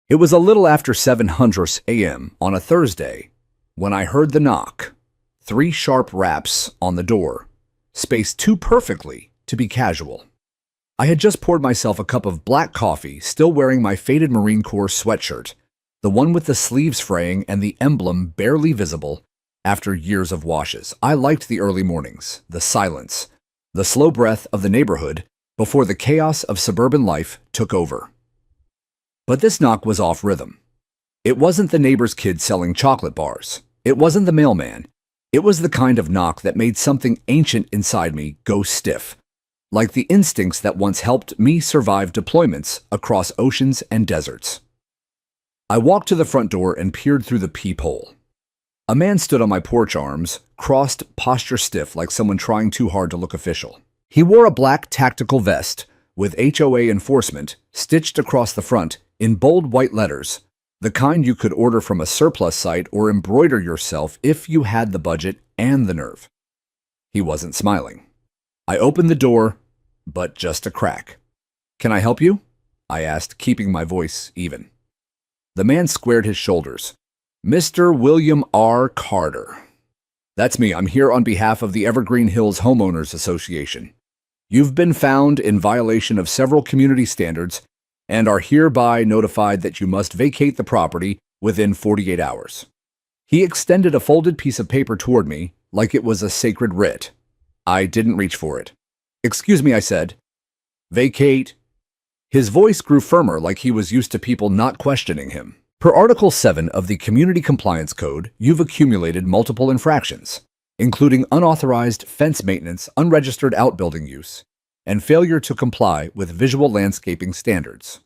It was a little after 7:00 a.m. on a Thursday when I heard the knock. 3 sharp raps on the door, spaced too perfectly to be casual. I had just poured myself a cup of black coffee, still wearing my faded Marine Corps sweatshirt, the one with the sleeves fraying and the emblem barely visible after years of washes. I liked the early mornings, the silence, the slow breath of the neighborhood before the chaos of suburban life took over. But this knock was off rhythm. It wasn't the neighbor's kid selling chocolate bars. It wasn't the mailman. It was the kind of knock that made something ancient inside me go stiff, like the instincts that once helped me survive deployments across oceans and deserts. I walked to the front door and peered through the peephole. A man stood on my porch, arms crossed, posture stiff like someone trying too hard to look official. He wore a black tactical vest with HOA enforcement stitched across the front in bold white letters, the kind you could order from a surplus site or embroider yourself if you had the budget and the nerve. He wasn't smiling. I opened the door, but just a crack. "Can I help you?" I asked, keeping my voice even. The man squared his shoulders. "Mr. William R. Carter." "That's me. I'm here on behalf of the Evergreen Hills Homeowners Association. You've been found in violation of several community standards and are hereby notified that you must vacate the property within 48 hours. He extended a folded piece of paper toward me like it was a sacred writ. I didn't reach for it. "Excuse me," I said. "Vacate." His voice grew firmer, like he was used to people not questioning him. Per Article 7 of the Community Compliance Code, you've accumulated multiple infractions, including unauthorized fence maintenance, unregistered outbuilding use, and failure to comply with visual landscaping standards.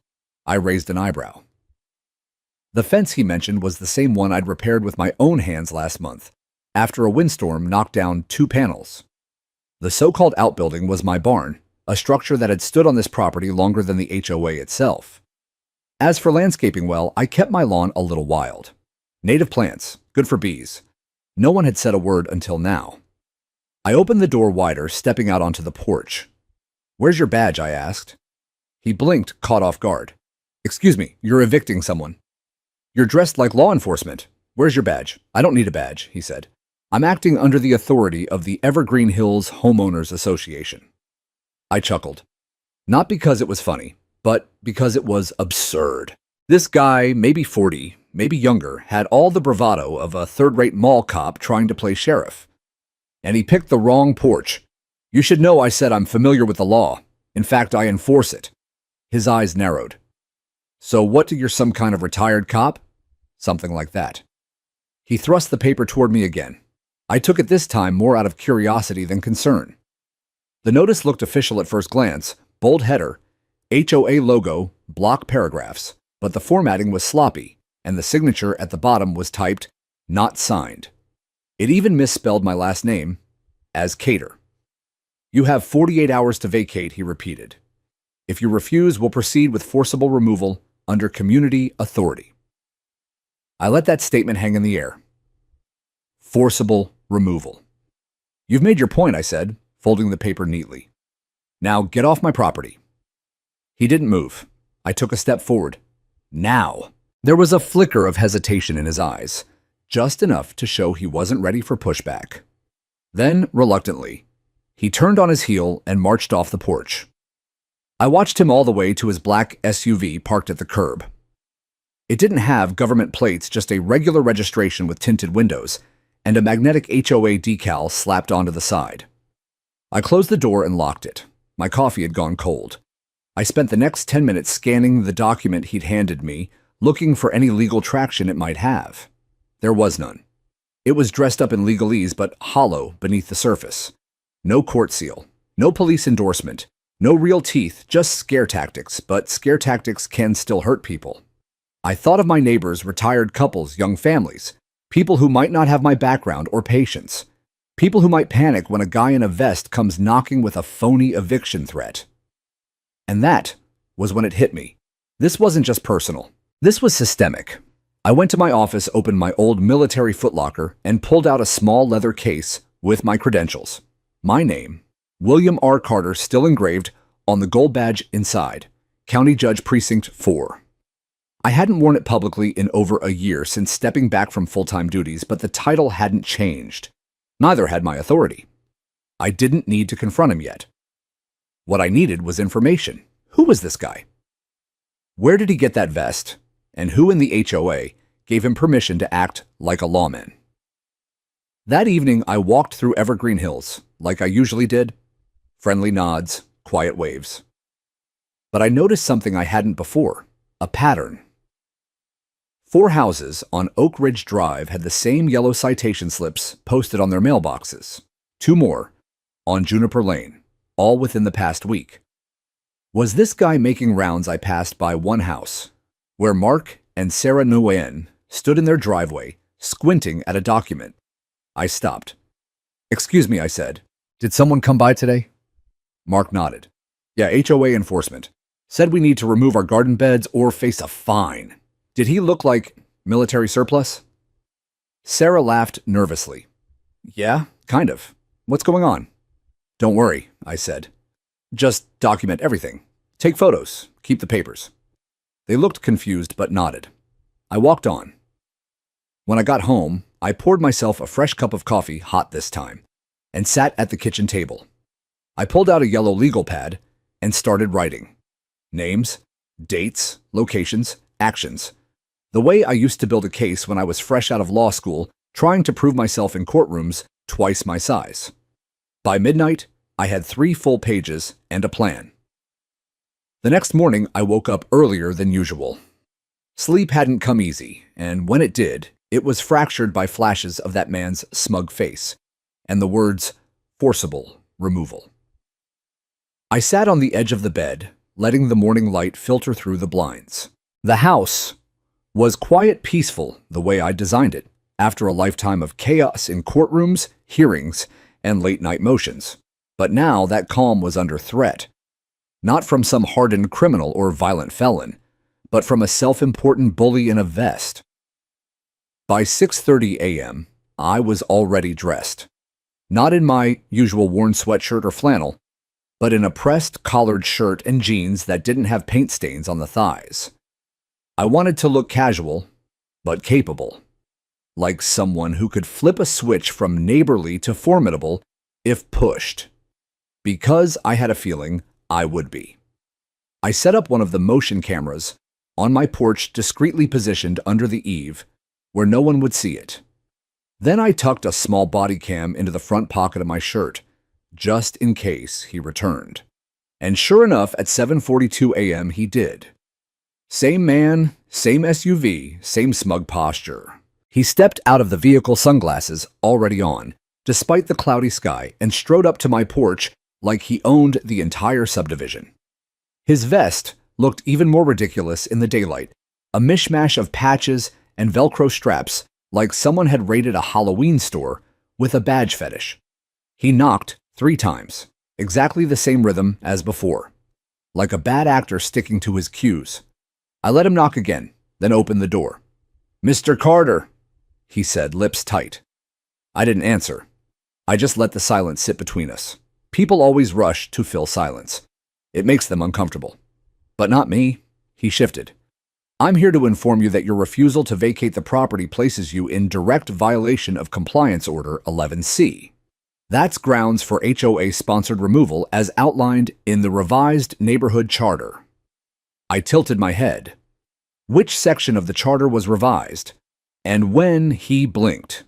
I raised an eyebrow. The fence he mentioned was the same one I'd repaired with my own hands last month, after a windstorm knocked down 2 panels. The so-called outbuilding was my barn, a structure that had stood on this property longer than the HOA itself. As for landscaping, well, I kept my lawn a little wild. Native plants, good for bees. No one had said a word until now. I opened the door wider, stepping out onto the porch. "Where's your badge?" I asked. He blinked, caught off guard. "Excuse me, you're evicting someone." "You're dressed like law enforcement. Where's your badge?" "I don't need a badge," he said. "I'm acting under the authority of the Evergreen Hills Homeowners Association." I chuckled. Not because it was funny, but because it was absurd. This guy, maybe 40, maybe younger, had all the bravado of a third-rate mall cop trying to play sheriff. And he picked the wrong porch. "You should know," I said, "I'm familiar with the law. In fact, I enforce it." His eyes narrowed. "So what, you're some kind of retired cop?" "Something like that." He thrust the paper toward me again. I took it this time more out of curiosity than concern. The notice looked official at first glance, bold header, HOA logo, block paragraphs, but the formatting was sloppy, and the signature at the bottom was typed, "Not signed." It even misspelled my last name as Cater. "You have 48 hours to vacate," he repeated. "If you refuse, we'll proceed with forcible removal under community authority." I let that statement hang in the air. Forcible removal. "You've made your point," I said, folding the paper neatly. "Now get off my property." He didn't move. I took a step forward. "Now." There was a flicker of hesitation in his eyes, just enough to show he wasn't ready for pushback. Then, reluctantly, he turned on his heel and marched off the porch. I watched him all the way to his black SUV parked at the curb. It didn't have government plates, just a regular registration with tinted windows and a magnetic HOA decal slapped onto the side. I closed the door and locked it. My coffee had gone cold. I spent the next 10 minutes scanning the document he'd handed me, looking for any legal traction it might have. There was none. It was dressed up in legalese but hollow beneath the surface. No court seal, no police endorsement, no real teeth, just scare tactics, but scare tactics can still hurt people. I thought of my neighbors, retired couples, young families, people who might not have my background or patience, people who might panic when a guy in a vest comes knocking with a phony eviction threat. And that was when it hit me. This wasn't just personal. This was systemic. I went to my office, opened my old military footlocker, and pulled out a small leather case with my credentials. My name, William R. Carter, still engraved on the gold badge inside. County Judge Precinct 4. I hadn't worn it publicly in over a year since stepping back from full-time duties, but the title hadn't changed. Neither had my authority. I didn't need to confront him yet. What I needed was information. Who was this guy? Where did he get that vest? And who in the HOA gave him permission to act like a lawman? That evening, I walked through Evergreen Hills, like I usually did. Friendly nods, quiet waves. But I noticed something I hadn't before, a pattern. 4 houses on Oak Ridge Drive had the same yellow citation slips posted on their mailboxes. 2 more on Juniper Lane, all within the past week. Was this guy making rounds? I passed by one house, where Mark and Sarah Nguyen stood in their driveway, squinting at a document. I stopped. "Excuse me," I said. "Did someone come by today?" Mark nodded. "Yeah, HOA enforcement. Said we need to remove our garden beds or face a fine." Did he look like military surplus? Sarah laughed nervously. "Yeah, kind of. What's going on?" "Don't worry," I said. "Just document everything. Take photos. Keep the papers." They looked confused but nodded. I walked on. When I got home, I poured myself a fresh cup of coffee, hot this time, and sat at the kitchen table. I pulled out a yellow legal pad and started writing. Names, dates, locations, actions. The way I used to build a case when I was fresh out of law school, trying to prove myself in courtrooms twice my size. By midnight, I had 3 full pages and a plan. The next morning, I woke up earlier than usual. Sleep hadn't come easy, and when it did, it was fractured by flashes of that man's smug face and the words, "forcible removal." I sat on the edge of the bed, letting the morning light filter through the blinds. The house was quiet, peaceful, the way I designed it, after a lifetime of chaos in courtrooms, hearings, and late-night motions. But now that calm was under threat. Not from some hardened criminal or violent felon, but from a self-important bully in a vest. By 6:30 a.m., I was already dressed. Not in my usual worn sweatshirt or flannel, but in a pressed collared shirt and jeans that didn't have paint stains on the thighs. I wanted to look casual, but capable. Like someone who could flip a switch from neighborly to formidable if pushed. Because I had a feeling I would be. I set up one of the motion cameras on my porch, discreetly positioned under the eave, where no one would see it. Then I tucked a small body cam into the front pocket of my shirt, just in case he returned. And sure enough, at 7:42 a.m. he did. Same man, same SUV, same smug posture. He stepped out of the vehicle, sunglasses already on, despite the cloudy sky, and strode up to my porch like he owned the entire subdivision. His vest looked even more ridiculous in the daylight, a mishmash of patches and Velcro straps like someone had raided a Halloween store with a badge fetish. He knocked 3 times, exactly the same rhythm as before, like a bad actor sticking to his cues. I let him knock again, then opened the door. "Mr. Carter," he said, lips tight. I didn't answer. I just let the silence sit between us. People always rush to fill silence. It makes them uncomfortable. But not me. He shifted. "I'm here to inform you that your refusal to vacate the property places you in direct violation of Compliance Order 11C. That's grounds for HOA-sponsored removal as outlined in the revised neighborhood charter." I tilted my head. Which section of the charter was revised? And when he blinked.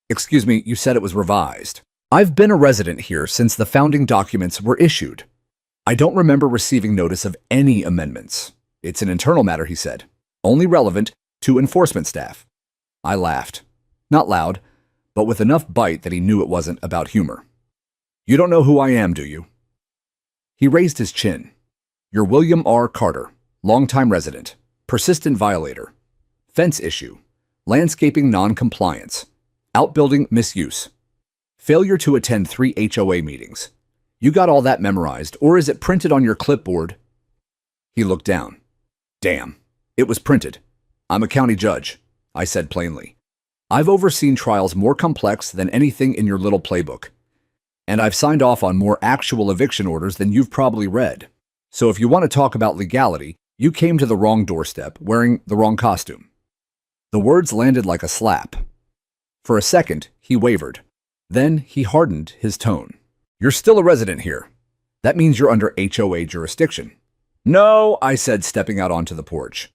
"Excuse me, you said it was revised." "I've been a resident here since the founding documents were issued. I don't remember receiving notice of any amendments. It's an internal matter," he said, "only relevant to enforcement staff." I laughed. Not loud, but with enough bite that he knew it wasn't about humor. "You don't know who I am, do you?" He raised his chin. "You're William R. Carter, longtime resident, persistent violator, fence issue, landscaping non-compliance, outbuilding misuse, failure to attend 3 HOA meetings. You got all that memorized, or is it printed on your clipboard?" He looked down. "Damn, it was printed. I'm a county judge," I said plainly. "I've overseen trials more complex than anything in your little playbook. And I've signed off on more actual eviction orders than you've probably read. So if you want to talk about legality, You came to the wrong doorstep wearing the wrong costume. The words landed like a slap. For a second, he wavered. Then he hardened his tone. You're still a resident here. That means you're under HOA jurisdiction. No, I said, stepping out onto the porch.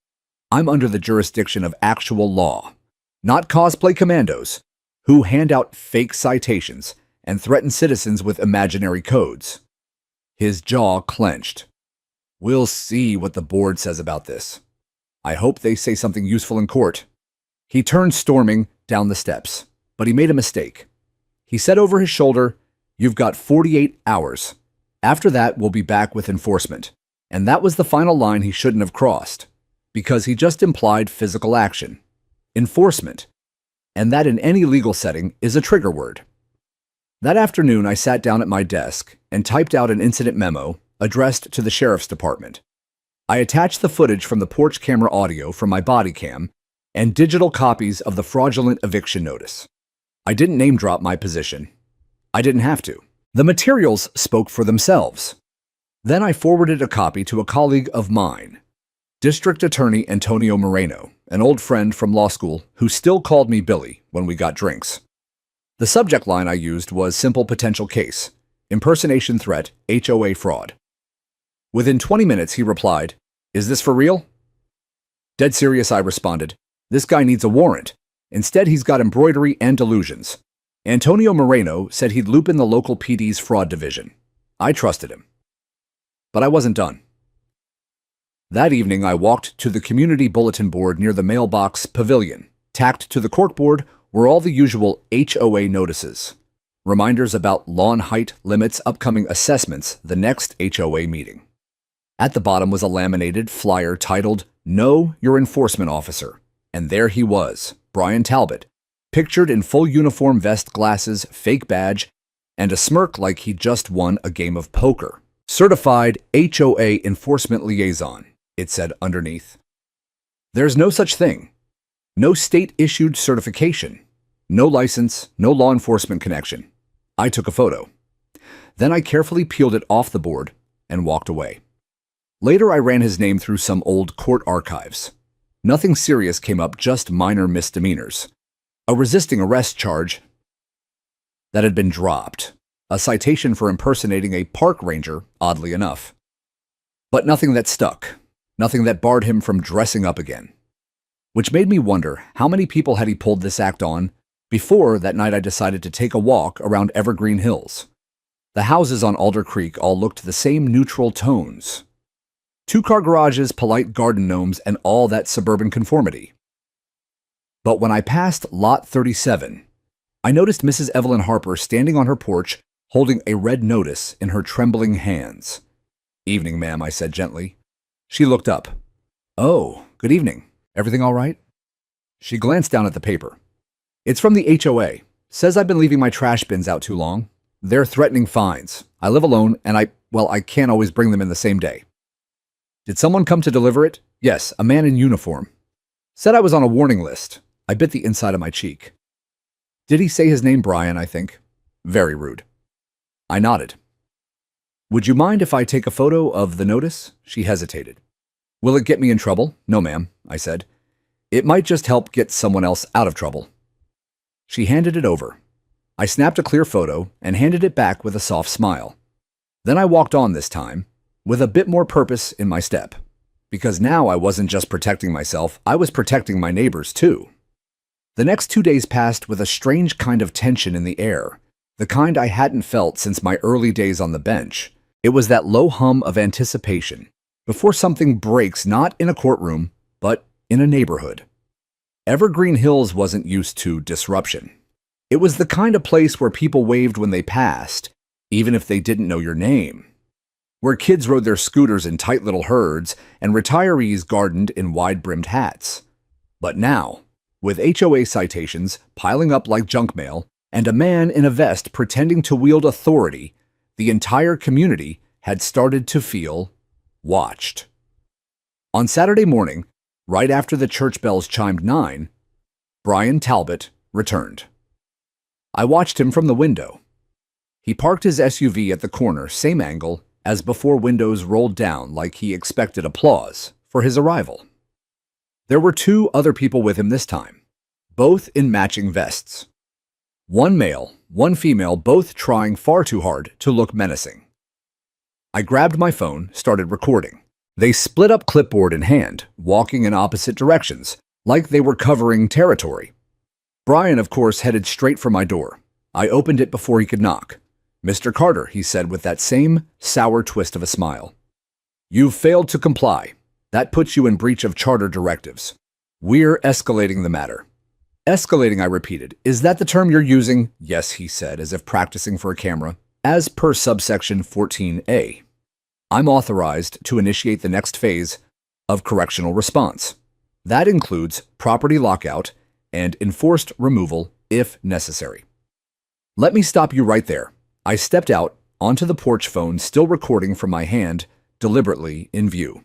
I'm under the jurisdiction of actual law, not cosplay commandos who hand out fake citations and threaten citizens with imaginary codes. His jaw clenched. We'll see what the board says about this. I hope they say something useful in court. He turned storming down the steps, but he made a mistake. He said over his shoulder, You've got 48 hours. After that, we'll be back with enforcement. And that was the final line he shouldn't have crossed, because he just implied physical action, enforcement, and that in any legal setting is a trigger word. That afternoon, I sat down at my desk and typed out an incident memo addressed to the sheriff's department. I attached the footage from the porch camera audio from my body cam and digital copies of the fraudulent eviction notice. I didn't name drop my position. I didn't have to. The materials spoke for themselves. Then I forwarded a copy to a colleague of mine, District Attorney Antonio Moreno, an old friend from law school who still called me Billy when we got drinks. The subject line I used was simple potential case, impersonation threat, HOA fraud. Within 20 minutes, he replied, Is this for real? Dead serious, I responded. This guy needs a warrant. Instead, he's got embroidery and delusions. Antonio Moreno said he'd loop in the local PD's fraud division. I trusted him. But I wasn't done. That evening, I walked to the community bulletin board near the mailbox pavilion. Tacked to the corkboard were all the usual HOA notices. Reminders about lawn height limits, upcoming assessments, the next HOA meeting. At the bottom was a laminated flyer titled, Know Your Enforcement Officer. And there he was, Brian Talbot, pictured in full uniform, vest, glasses, fake badge, and a smirk like he'd just won a game of poker. Certified HOA Enforcement Liaison, it said underneath. There's no such thing. No state-issued certification. No license, no law enforcement connection. I took a photo. Then I carefully peeled it off the board and walked away. Later, I ran his name through some old court archives. Nothing serious came up, just minor misdemeanors. A resisting arrest charge that had been dropped. A citation for impersonating a park ranger, oddly enough. But nothing that stuck. Nothing that barred him from dressing up again. Which made me wonder, how many people had he pulled this act on before that night I decided to take a walk around Evergreen Hills? The houses on Alder Creek all looked the same neutral tones. Two-car garages, polite garden gnomes, and all that suburban conformity. But when I passed Lot 37, I noticed Mrs. Evelyn Harper standing on her porch holding a red notice in her trembling hands. Evening, ma'am, I said gently. She looked up. Oh, good evening. Everything all right? She glanced down at the paper. It's from the HOA. Says I've been leaving my trash bins out too long. They're threatening fines. I live alone, and I can't always bring them in the same day. Did someone come to deliver it? Yes, a man in uniform. Said I was on a warning list. I bit the inside of my cheek. Did he say his name? Brian, I think. Very rude. I nodded. Would you mind if I take a photo of the notice? She hesitated. Will it get me in trouble? No, ma'am, I said. It might just help get someone else out of trouble. She handed it over. I snapped a clear photo and handed it back with a soft smile. Then I walked on this time, with a bit more purpose in my step. Because now I wasn't just protecting myself, I was protecting my neighbors too. The next 2 days passed with a strange kind of tension in the air, the kind I hadn't felt since my early days on the bench. It was that low hum of anticipation, before something breaks, not in a courtroom, but in a neighborhood. Evergreen Hills wasn't used to disruption. It was the kind of place where people waved when they passed, even if they didn't know your name. Where kids rode their scooters in tight little herds and retirees gardened in wide-brimmed hats. But now, with HOA citations piling up like junk mail and a man in a vest pretending to wield authority, the entire community had started to feel watched. On Saturday morning, right after the church bells chimed 9, Brian Talbot returned. I watched him from the window. He parked his SUV at the corner, same angle, as before, windows rolled down like he expected applause for his arrival. There were 2 other people with him this time, both in matching vests. One male, one female, both trying far too hard to look menacing. I grabbed my phone, started recording. They split up clipboard in hand, walking in opposite directions, like they were covering territory. Brian, of course, headed straight for my door. I opened it before he could knock. "Mr. Carter," he said with that same sour twist of a smile. "You've failed to comply. That puts you in breach of charter directives. We're escalating the matter." "Escalating," I repeated. "Is that the term you're using?" "Yes," he said, as if practicing for a camera. "As per subsection 14A. I'm authorized to initiate the next phase of correctional response. That includes property lockout and enforced removal if necessary." "Let me stop you right there." I stepped out onto the porch, phone still recording from my hand, deliberately in view.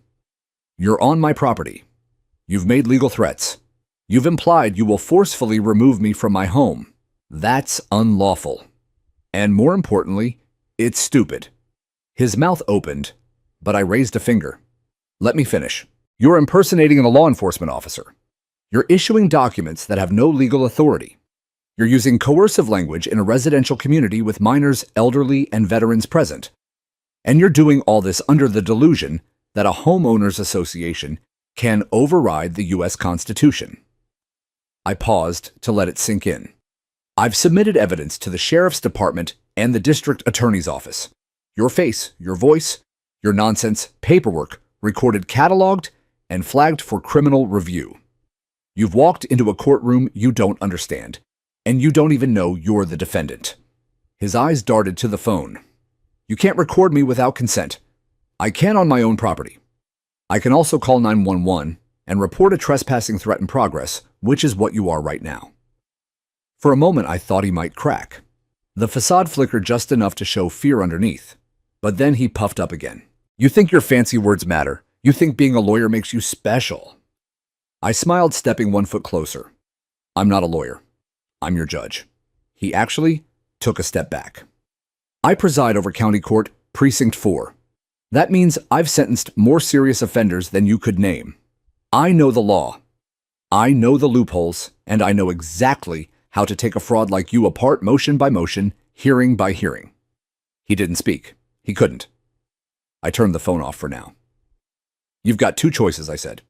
"You're on my property. You've made legal threats. You've implied you will forcefully remove me from my home. That's unlawful. And more importantly, it's stupid." His mouth opened, but I raised a finger. "Let me finish. You're impersonating a law enforcement officer. You're issuing documents that have no legal authority. You're using coercive language in a residential community with minors, elderly, and veterans present. And you're doing all this under the delusion that a homeowners association can override the U.S. Constitution." I paused to let it sink in. "I've submitted evidence to the Sheriff's Department and the District Attorney's Office. Your face, your voice, your nonsense, paperwork, recorded, cataloged, and flagged for criminal review. You've walked into a courtroom you don't understand, and you don't even know you're the defendant." His eyes darted to the phone. "You can't record me without consent. I can on my own property. I can also call 911 and report a trespassing threat in progress, which is what you are right now." For a moment, I thought he might crack. The facade flickered just enough to show fear underneath, but then he puffed up again. "You think your fancy words matter? You think being a lawyer makes you special?" I smiled, stepping 1 foot closer. "I'm not a lawyer. I'm your judge." He actually took a step back. "I preside over County Court, Precinct 4. That means I've sentenced more serious offenders than you could name. I know the law. I know the loopholes, and I know exactly how to take a fraud like you apart motion by motion, hearing by hearing." He didn't speak. He couldn't. I turned the phone off for now. "You've got 2 choices," I said.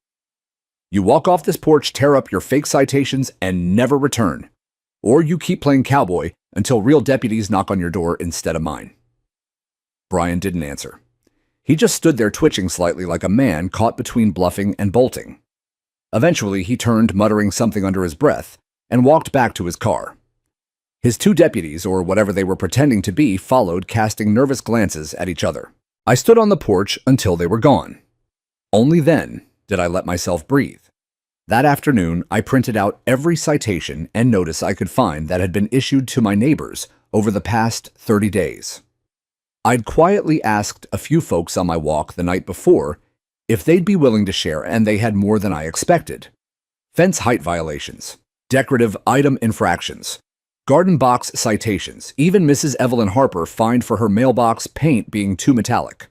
"You walk off this porch, tear up your fake citations, and never return. Or you keep playing cowboy until real deputies knock on your door instead of mine." Brian didn't answer. He just stood there twitching slightly like a man caught between bluffing and bolting. Eventually, he turned, muttering something under his breath, and walked back to his car. His 2 deputies, or whatever they were pretending to be, followed, casting nervous glances at each other. I stood on the porch until they were gone. Only then did I let myself breathe. That afternoon, I printed out every citation and notice I could find that had been issued to my neighbors over the past 30 days. I'd quietly asked a few folks on my walk the night before if they'd be willing to share, and they had more than I expected. Fence height violations, decorative item infractions, garden box citations, even Mrs. Evelyn Harper fined for her mailbox paint being too metallic.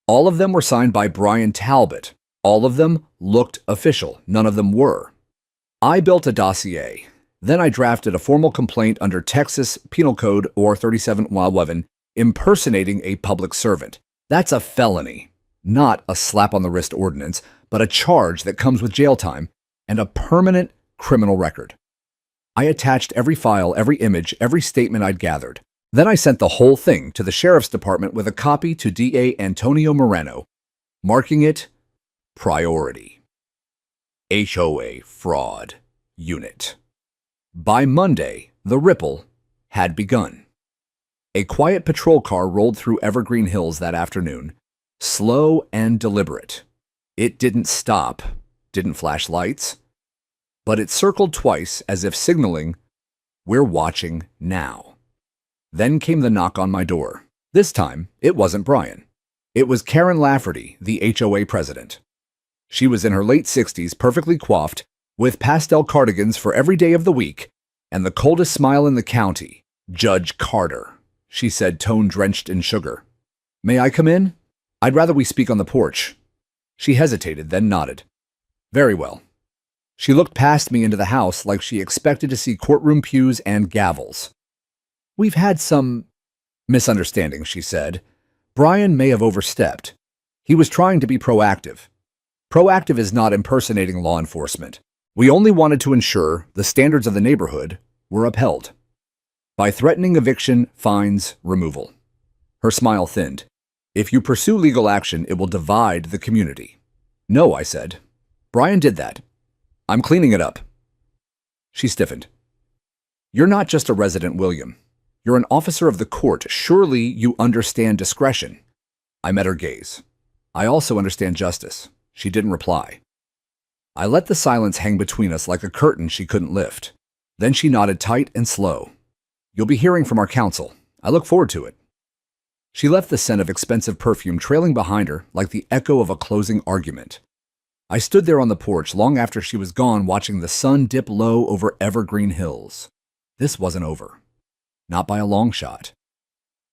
All of them were signed by Brian Talbot. All of them looked official. None of them were. I built a dossier. Then I drafted a formal complaint under Texas Penal Code or 3711, impersonating a public servant. That's a felony, not a slap-on-the-wrist ordinance, but a charge that comes with jail time and a permanent criminal record. I attached every file, every image, every statement I'd gathered. Then I sent the whole thing to the Sheriff's Department with a copy to DA Antonio Moreno, marking it Priority. HOA Fraud Unit. By Monday, the ripple had begun. A quiet patrol car rolled through Evergreen Hills that afternoon, slow and deliberate. It didn't stop, didn't flash lights, but it circled twice as if signaling, "We're watching now." Then came the knock on my door. This time, it wasn't Brian. It was Karen Lafferty, the HOA president. She was in her late 60s, perfectly coiffed, with pastel cardigans for every day of the week, and the coldest smile in the county. "Judge Carter," she said, tone drenched in sugar. "May I come in? I'd rather we speak on the porch." She hesitated, then nodded. Very well. She looked past me into the house like she expected to see courtroom pews and gavels. We've had some misunderstandings, she said. Brian may have overstepped. He was trying to be proactive. Proactive is not impersonating law enforcement. We only wanted to ensure the standards of the neighborhood were upheld. By threatening eviction, fines, removal. Her smile thinned. If you pursue legal action, it will divide the community. No, I said. Brian did that. I'm cleaning it up. She stiffened. You're not just a resident, William. You're an officer of the court. Surely you understand discretion. I met her gaze. I also understand justice. She didn't reply. I let the silence hang between us like a curtain she couldn't lift. Then she nodded tight and slow. You'll be hearing from our counsel. I look forward to it. She left the scent of expensive perfume trailing behind her like the echo of a closing argument. I stood there on the porch long after she was gone, watching the sun dip low over evergreen hills. This wasn't over. Not by a long shot.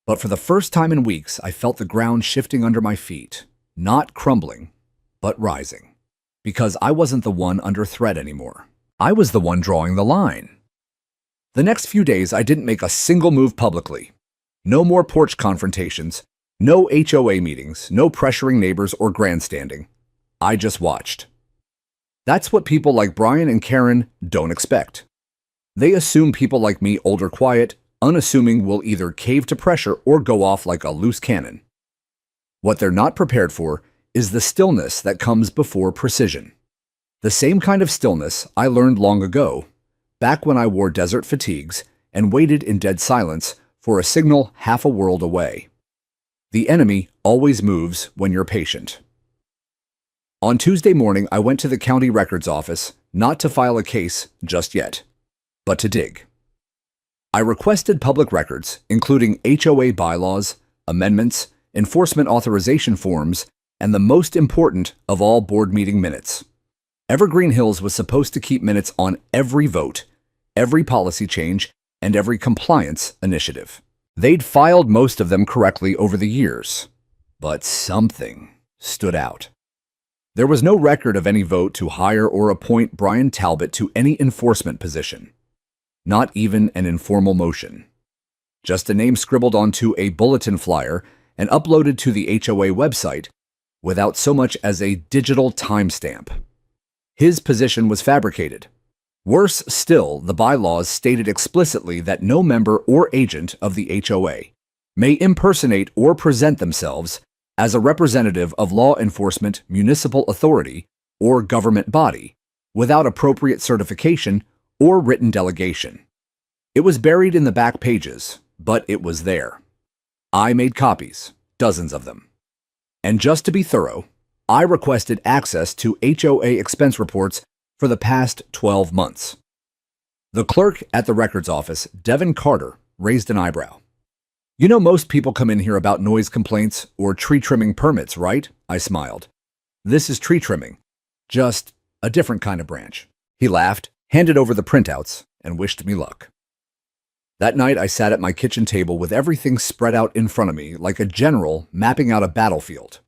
But for the first time in weeks, I felt the ground shifting under my feet, not crumbling, but rising. Because I wasn't the one under threat anymore. I was the one drawing the line. The next few days, I didn't make a single move publicly. No more porch confrontations, no HOA meetings, no pressuring neighbors or grandstanding. I just watched. That's what people like Brian and Karen don't expect. They assume people like me, older, quiet, unassuming, will either cave to pressure or go off like a loose cannon. What they're not prepared for is the stillness that comes before precision. The same kind of stillness I learned long ago, back when I wore desert fatigues and waited in dead silence for a signal half a world away. The enemy always moves when you're patient. On Tuesday morning, I went to the county records office, not to file a case just yet, but to dig. I requested public records, including HOA bylaws, amendments, enforcement authorization forms, and the most important of all, board meeting minutes. Evergreen Hills was supposed to keep minutes on every vote, every policy change, and every compliance initiative. They'd filed most of them correctly over the years, but something stood out. There was no record of any vote to hire or appoint Brian Talbot to any enforcement position. Not even an informal motion. Just a name scribbled onto a bulletin flyer and uploaded to the HOA website without so much as a digital timestamp. His position was fabricated. Worse still, the bylaws stated explicitly that no member or agent of the HOA may impersonate or present themselves as a representative of law enforcement, municipal authority, or government body without appropriate certification or written delegation. It was buried in the back pages, but it was there. I made copies, dozens of them. And just to be thorough, I requested access to HOA expense reports for the past 12 months. The clerk at the records office, Devin Carter, raised an eyebrow. You know, most people come in here about noise complaints or tree trimming permits, right? I smiled. This is tree trimming, just a different kind of branch. He laughed, handed over the printouts, and wished me luck. That night, I sat at my kitchen table with everything spread out in front of me like a general mapping out a battlefield.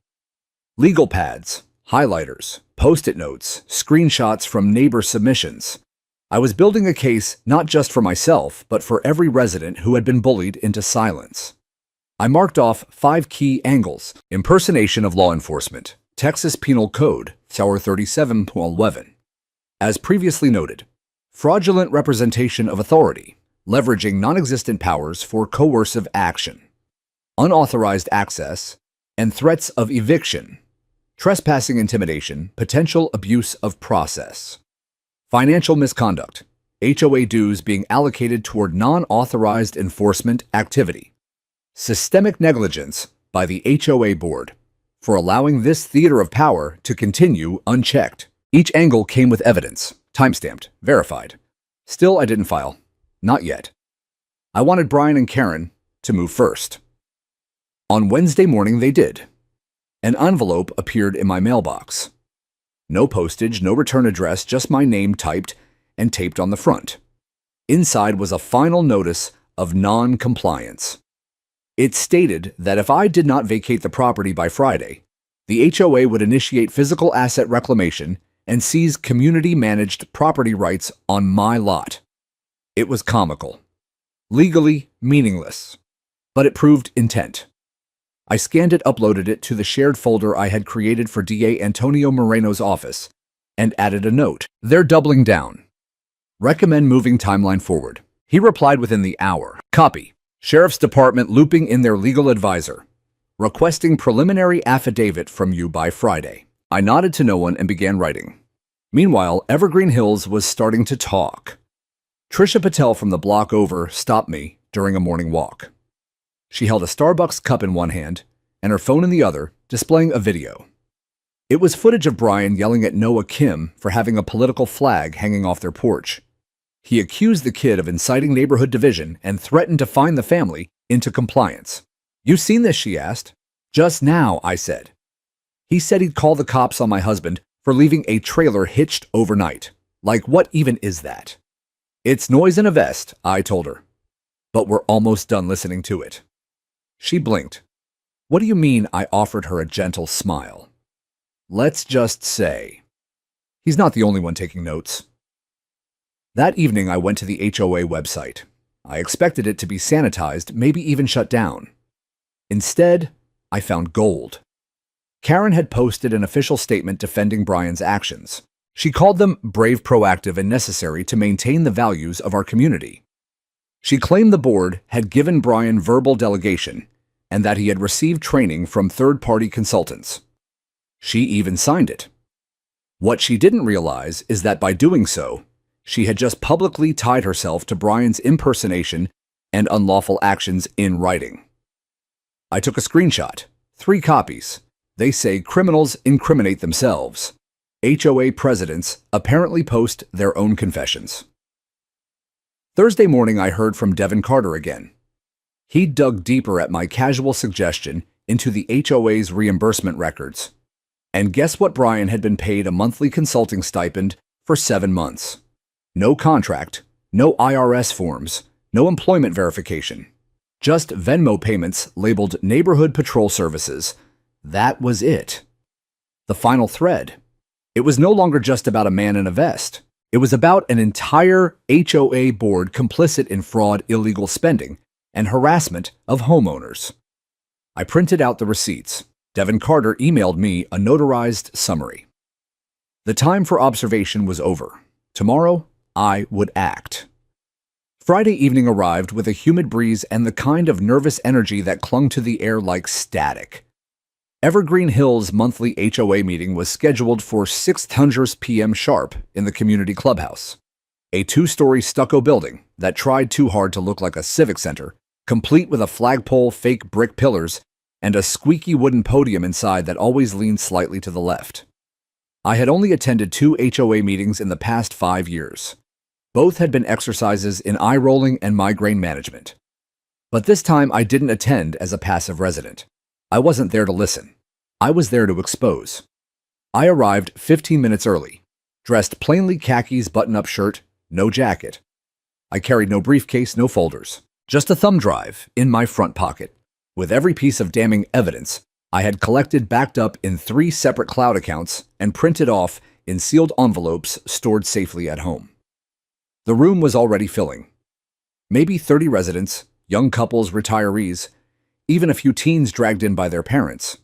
Legal pads, highlighters, post-it notes, screenshots from neighbor submissions. I was building a case not just for myself, but for every resident who had been bullied into silence. I marked off 5 key angles: impersonation of law enforcement, Texas Penal Code, Tower 37.11. As previously noted, fraudulent representation of authority, leveraging non-existent powers for coercive action, unauthorized access, and threats of eviction, trespassing intimidation, potential abuse of process, financial misconduct, HOA dues being allocated toward non-authorized enforcement activity, systemic negligence by the HOA board for allowing this theater of power to continue unchecked. Each angle came with evidence, timestamped, verified. Still, I didn't file. Not yet. I wanted Brian and Karen to move first. On Wednesday morning, they did. An envelope appeared in my mailbox. No postage, no return address, just my name typed and taped on the front. Inside was a final notice of non-compliance. It stated that if I did not vacate the property by Friday, The HOA would initiate physical asset reclamation and seize community-managed property rights on my lot. It was comical. Legally meaningless. But it proved intent. I scanned it, uploaded it to the shared folder I had created for DA Antonio Moreno's office, and added a note. They're doubling down. Recommend moving timeline forward. He replied within the hour. Copy. Sheriff's Department looping in their legal advisor. Requesting preliminary affidavit from you by Friday. I nodded to no one and began writing. Meanwhile, Evergreen Hills was starting to talk. Trisha Patel from the block over stopped me during a morning walk. She held a Starbucks cup in one hand and her phone in the other, displaying a video. It was footage of Brian yelling at Noah Kim for having a political flag hanging off their porch. He accused the kid of inciting neighborhood division and threatened to fine the family into compliance. You seen this? She asked. Just now, I said. He said he'd call the cops on my husband for leaving a trailer hitched overnight. Like, what even is that? It's noise in a vest, I told her. But we're almost done listening to it. She blinked. What do you mean? I offered her a gentle smile. Let's just say. He's not the only one taking notes. That evening, I went to the HOA website. I expected it to be sanitized, maybe even shut down. Instead, I found gold. Karen had posted an official statement defending Brian's actions. She called them brave, proactive, and necessary to maintain the values of our community. She claimed the board had given Brian verbal delegation and that he had received training from third-party consultants. She even signed it. What she didn't realize is that by doing so, she had just publicly tied herself to Brian's impersonation and unlawful actions in writing. I took a screenshot, 3 copies. They say criminals incriminate themselves. HOA presidents apparently post their own confessions. Thursday morning, I heard from Devin Carter again. He dug deeper at my casual suggestion into the HOA's reimbursement records. And guess what? Brian had been paid a monthly consulting stipend for 7 months. No contract, no IRS forms, no employment verification. Just Venmo payments labeled Neighborhood Patrol Services. That was it. The final thread. It was no longer just about a man in a vest. It was about an entire HOA board complicit in fraud, illegal spending, and harassment of homeowners. I printed out the receipts. Devin Carter emailed me a notarized summary. The time for observation was over. Tomorrow, I would act. Friday evening arrived with a humid breeze and the kind of nervous energy that clung to the air like static. Evergreen Hills' monthly HOA meeting was scheduled for 6:00 p.m. sharp in the community clubhouse, a 2-story stucco building that tried too hard to look like a civic center, complete with a flagpole, fake brick pillars, and a squeaky wooden podium inside that always leaned slightly to the left. I had only attended 2 HOA meetings in the past 5 years. Both had been exercises in eye-rolling and migraine management. But this time I didn't attend as a passive resident. I wasn't there to listen. I was there to expose. I arrived 15 minutes early, dressed plainly khakis, button-up shirt, no jacket. I carried no briefcase, no folders, just a thumb drive in my front pocket, with every piece of damning evidence I had collected backed up in 3 separate cloud accounts and printed off in sealed envelopes stored safely at home. The room was already filling. Maybe 30 residents, young couples, retirees, even a few teens dragged in by their parents.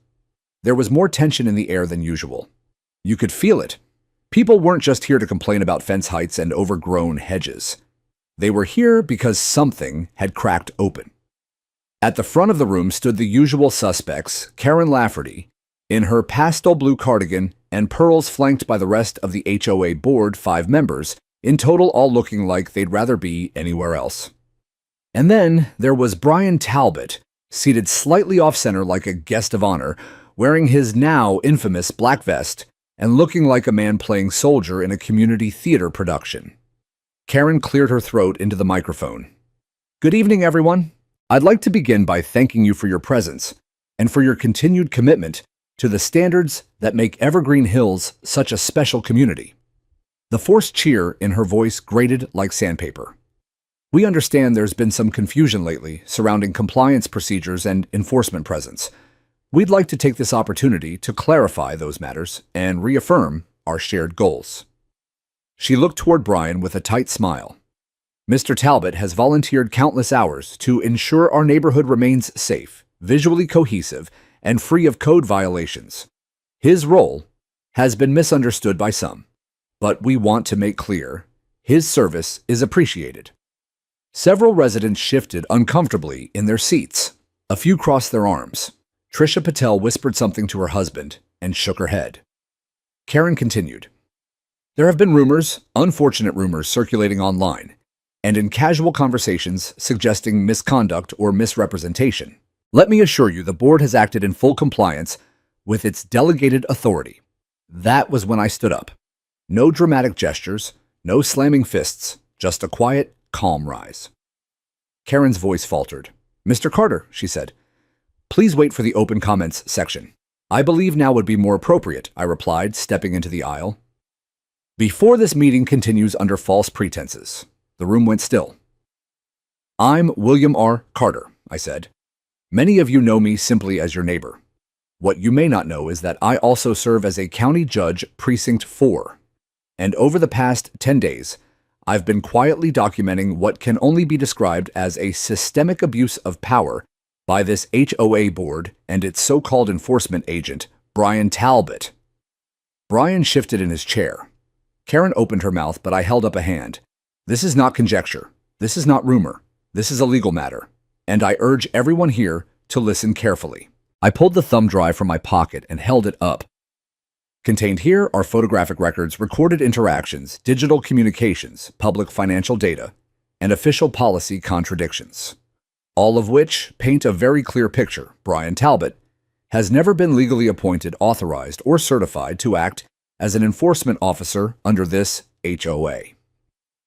There was more tension in the air than usual. You could feel it. People weren't just here to complain about fence heights and overgrown hedges. They were here because something had cracked open. At the front of the room stood the usual suspects, Karen Lafferty, in her pastel blue cardigan and pearls, flanked by the rest of the HOA board, 5 members, in total all looking like they'd rather be anywhere else. And then there was Brian Talbot, seated slightly off-center like a guest of honor, wearing his now infamous black vest and looking like a man playing soldier in a community theater production. Karen cleared her throat into the microphone. Good evening, everyone. I'd like to begin by thanking you for your presence and for your continued commitment to the standards that make Evergreen Hills such a special community. The forced cheer in her voice grated like sandpaper. We understand there's been some confusion lately surrounding compliance procedures and enforcement presence. We'd like to take this opportunity to clarify those matters and reaffirm our shared goals. She looked toward Brian with a tight smile. Mr. Talbot has volunteered countless hours to ensure our neighborhood remains safe, visually cohesive, and free of code violations. His role has been misunderstood by some, but we want to make clear his service is appreciated. Several residents shifted uncomfortably in their seats. A few crossed their arms. Trisha Patel whispered something to her husband and shook her head. Karen continued. There have been rumors, unfortunate rumors, circulating online and in casual conversations suggesting misconduct or misrepresentation. Let me assure you the board has acted in full compliance with its delegated authority. That was when I stood up. No dramatic gestures, no slamming fists, just a quiet, calm rise. Karen's voice faltered. Mr. Carter, she said, please wait for the open comments section. I believe now would be more appropriate, I replied, stepping into the aisle. Before this meeting continues under false pretenses. The room went still. I'm William R. Carter, I said. Many of you know me simply as your neighbor. What you may not know is that I also serve as a county judge, Precinct 4. And over the past 10 days, I've been quietly documenting what can only be described as a systemic abuse of power by this HOA board and its so-called enforcement agent, Brian Talbot. Brian shifted in his chair. Karen opened her mouth, but I held up a hand. This is not conjecture. This is not rumor. This is a legal matter. And I urge everyone here to listen carefully. I pulled the thumb drive from my pocket and held it up. Contained here are photographic records, recorded interactions, digital communications, public financial data, and official policy contradictions. All of which paint a very clear picture. Brian Talbot has never been legally appointed, authorized, or certified to act as an enforcement officer under this HOA.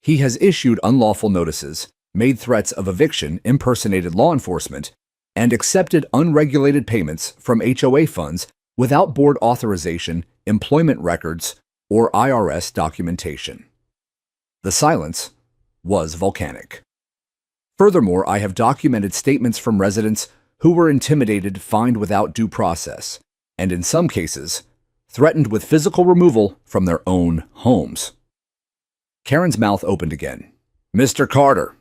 He has issued unlawful notices, made threats of eviction, impersonated law enforcement, and accepted unregulated payments from HOA funds without board authorization, employment records, or IRS documentation. The silence was volcanic. Furthermore, I have documented statements from residents who were intimidated, fined without due process, and in some cases, threatened with physical removal from their own homes. Karen's mouth opened again. Mr. Carter.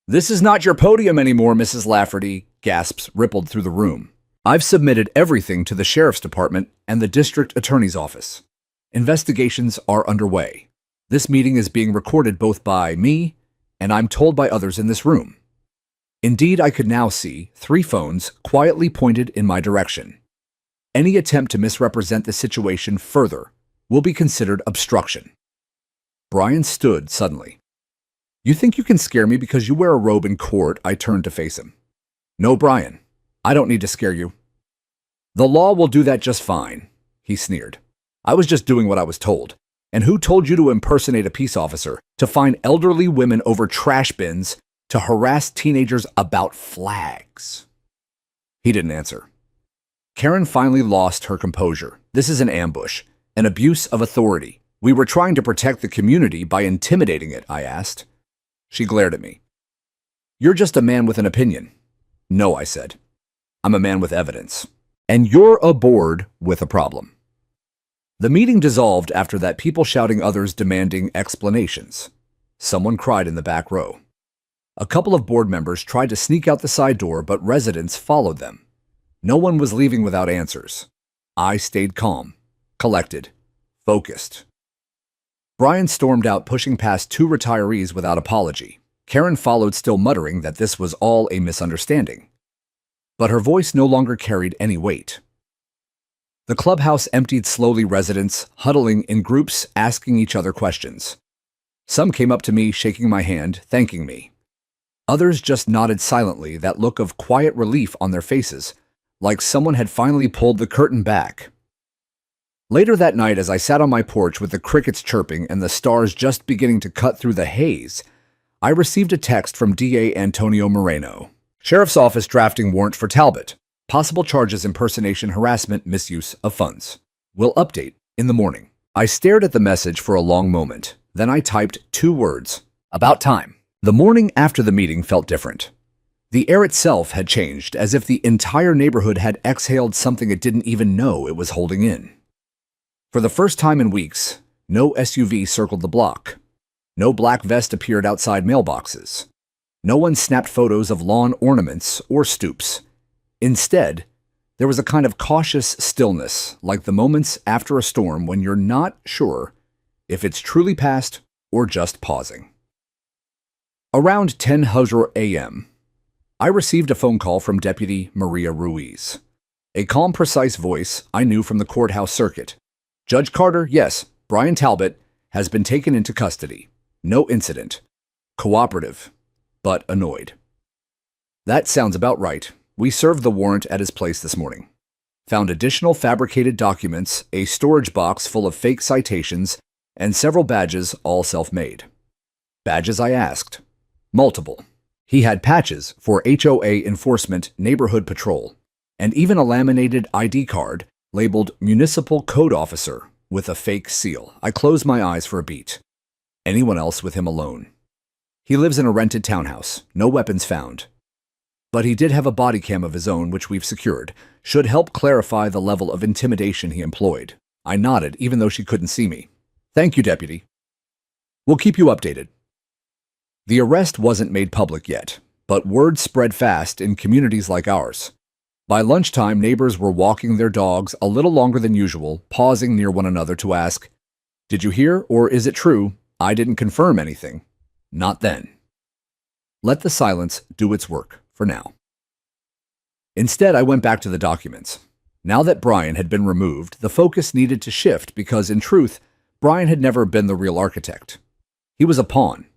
This is not your podium anymore, Mrs. Lafferty. Gasps rippled through the room. I've submitted everything to the Sheriff's Department and the District Attorney's Office. Investigations are underway. This meeting is being recorded both by me and I'm told by others in this room. Indeed, I could now see 3 phones quietly pointed in my direction. Any attempt to misrepresent the situation further will be considered obstruction. Brian stood suddenly. You think you can scare me because you wear a robe in court? I turned to face him. No, Brian. I don't need to scare you. The law will do that just fine, he sneered. I was just doing what I was told. And who told you to impersonate a peace officer, to find elderly women over trash bins, to harass teenagers about flags? He didn't answer. Karen finally lost her composure. This is an ambush, an abuse of authority. We were trying to protect the community by intimidating it, I asked. She glared at me. You're just a man with an opinion. No, I said. I'm a man with evidence. And you're a board with a problem. The meeting dissolved after that, people shouting, others demanding explanations. Someone cried in the back row. A couple of board members tried to sneak out the side door, but residents followed them. No one was leaving without answers. I stayed calm, collected, focused. Brian stormed out, pushing past 2 retirees without apology. Karen followed, still muttering that this was all a misunderstanding. But her voice no longer carried any weight. The clubhouse emptied slowly, residents huddling in groups, asking each other questions. Some came up to me, shaking my hand, thanking me. Others just nodded silently, that look of quiet relief on their faces, like someone had finally pulled the curtain back. Later that night, as I sat on my porch with the crickets chirping and the stars just beginning to cut through the haze, I received a text from DA Antonio Moreno. Sheriff's Office drafting warrant for Talbot. Possible charges: impersonation, harassment, misuse of funds. Will update in the morning. I stared at the message for a long moment. Then I typed 2 words. About time. The morning after the meeting felt different. The air itself had changed, as if the entire neighborhood had exhaled something it didn't even know it was holding in. For the first time in weeks, no SUV circled the block. No black vest appeared outside mailboxes. No one snapped photos of lawn ornaments or stoops. Instead, there was a kind of cautious stillness, like the moments after a storm when you're not sure if it's truly past or just pausing. Around 10:00 a.m., I received a phone call from Deputy Maria Ruiz. A calm, precise voice I knew from the courthouse circuit. "Judge Carter, yes, Brian Talbot has been taken into custody. No incident. Cooperative, but annoyed." That sounds about right. We served the warrant at his place this morning. Found additional fabricated documents, a storage box full of fake citations, and several badges, all self-made. Badges, I asked. Multiple. He had patches for HOA Enforcement Neighborhood Patrol, and even a laminated ID card labeled Municipal Code Officer with a fake seal. I closed my eyes for a beat. Anyone else with him alone? He lives in a rented townhouse, no weapons found. But he did have a body cam of his own, which we've secured. Should help clarify the level of intimidation he employed. I nodded, even though she couldn't see me. "Thank you, Deputy. We'll keep you updated." The arrest wasn't made public yet, but word spread fast in communities like ours. By lunchtime, neighbors were walking their dogs a little longer than usual, pausing near one another to ask, "Did you hear, or is it true? I didn't confirm anything." Not then. Let the silence do its work for now. Instead, I went back to the documents. Now that Brian had been removed, the focus needed to shift because, in truth, Brian had never been the real architect. He was a pawn.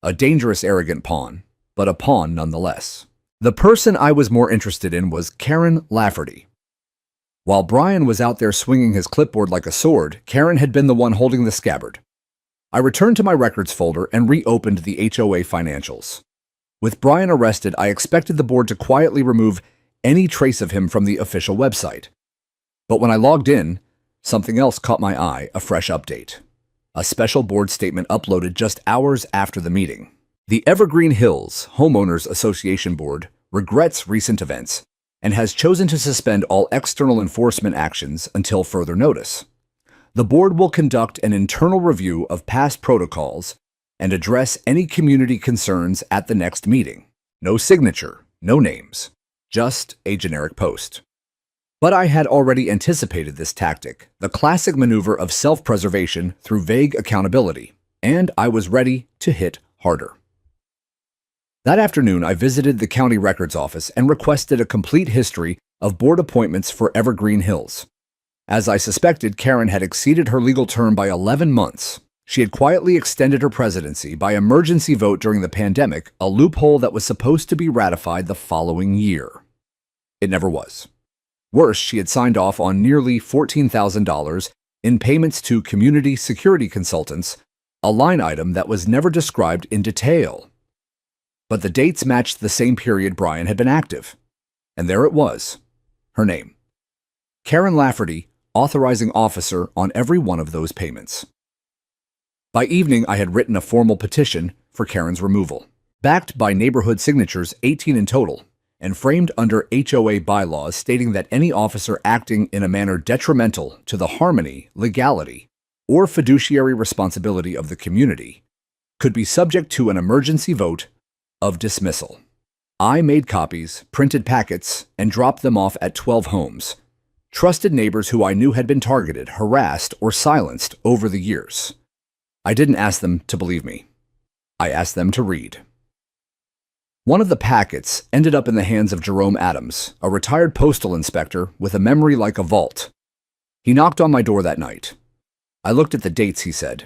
A dangerous, arrogant pawn, but a pawn nonetheless. The person I was more interested in was Karen Lafferty. While Brian was out there swinging his clipboard like a sword, Karen had been the one holding the scabbard. I returned to my records folder and reopened the HOA financials. With Brian arrested, I expected the board to quietly remove any trace of him from the official website. But when I logged in, something else caught my eye, a fresh update. A special board statement uploaded just hours after the meeting. The Evergreen Hills Homeowners Association Board regrets recent events and has chosen to suspend all external enforcement actions until further notice. The board will conduct an internal review of past protocols and address any community concerns at the next meeting. No signature, no names, just a generic post. But I had already anticipated this tactic, the classic maneuver of self-preservation through vague accountability, and I was ready to hit harder. That afternoon, I visited the county records office and requested a complete history of board appointments for Evergreen Hills. As I suspected, Karen had exceeded her legal term by 11 months. She had quietly extended her presidency by emergency vote during the pandemic, a loophole that was supposed to be ratified the following year. It never was. Worse, she had signed off on nearly $14,000 in payments to community security consultants, a line item that was never described in detail. But the dates matched the same period Brian had been active. And there it was, her name. Karen Lafferty, authorizing officer on every one of those payments. By evening, I had written a formal petition for Karen's removal, backed by neighborhood signatures, 18 in total, and framed under HOA bylaws stating that any officer acting in a manner detrimental to the harmony, legality, or fiduciary responsibility of the community could be subject to an emergency vote of dismissal. I made copies, printed packets, and dropped them off at 12 homes, trusted neighbors who I knew had been targeted, harassed, or silenced over the years. I didn't ask them to believe me. I asked them to read. One of the packets ended up in the hands of Jerome Adams, a retired postal inspector with a memory like a vault. He knocked on my door that night. I looked at the dates, he said.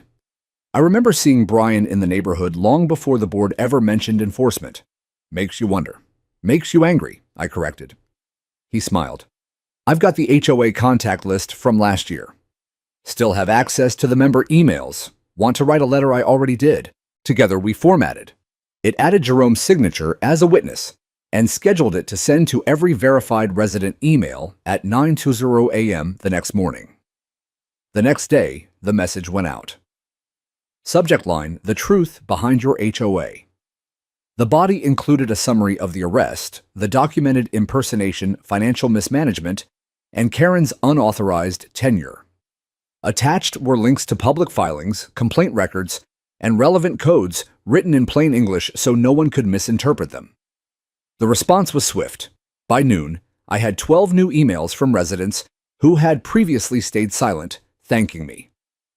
I remember seeing Brian in the neighborhood long before the board ever mentioned enforcement. Makes you wonder. Makes you angry, I corrected. He smiled. I've got the HOA contact list from last year. Still have access to the member emails. Want to write a letter I already did. Together we formatted. It added Jerome's signature as a witness and scheduled it to send to every verified resident email at 9:20 a.m. the next morning. The next day, the message went out. Subject line, the truth behind your HOA. The body included a summary of the arrest, the documented impersonation, financial mismanagement, and Karen's unauthorized tenure. Attached were links to public filings, complaint records, and relevant codes written in plain English so no one could misinterpret them. The response was swift. By noon, I had 12 new emails from residents who had previously stayed silent, thanking me.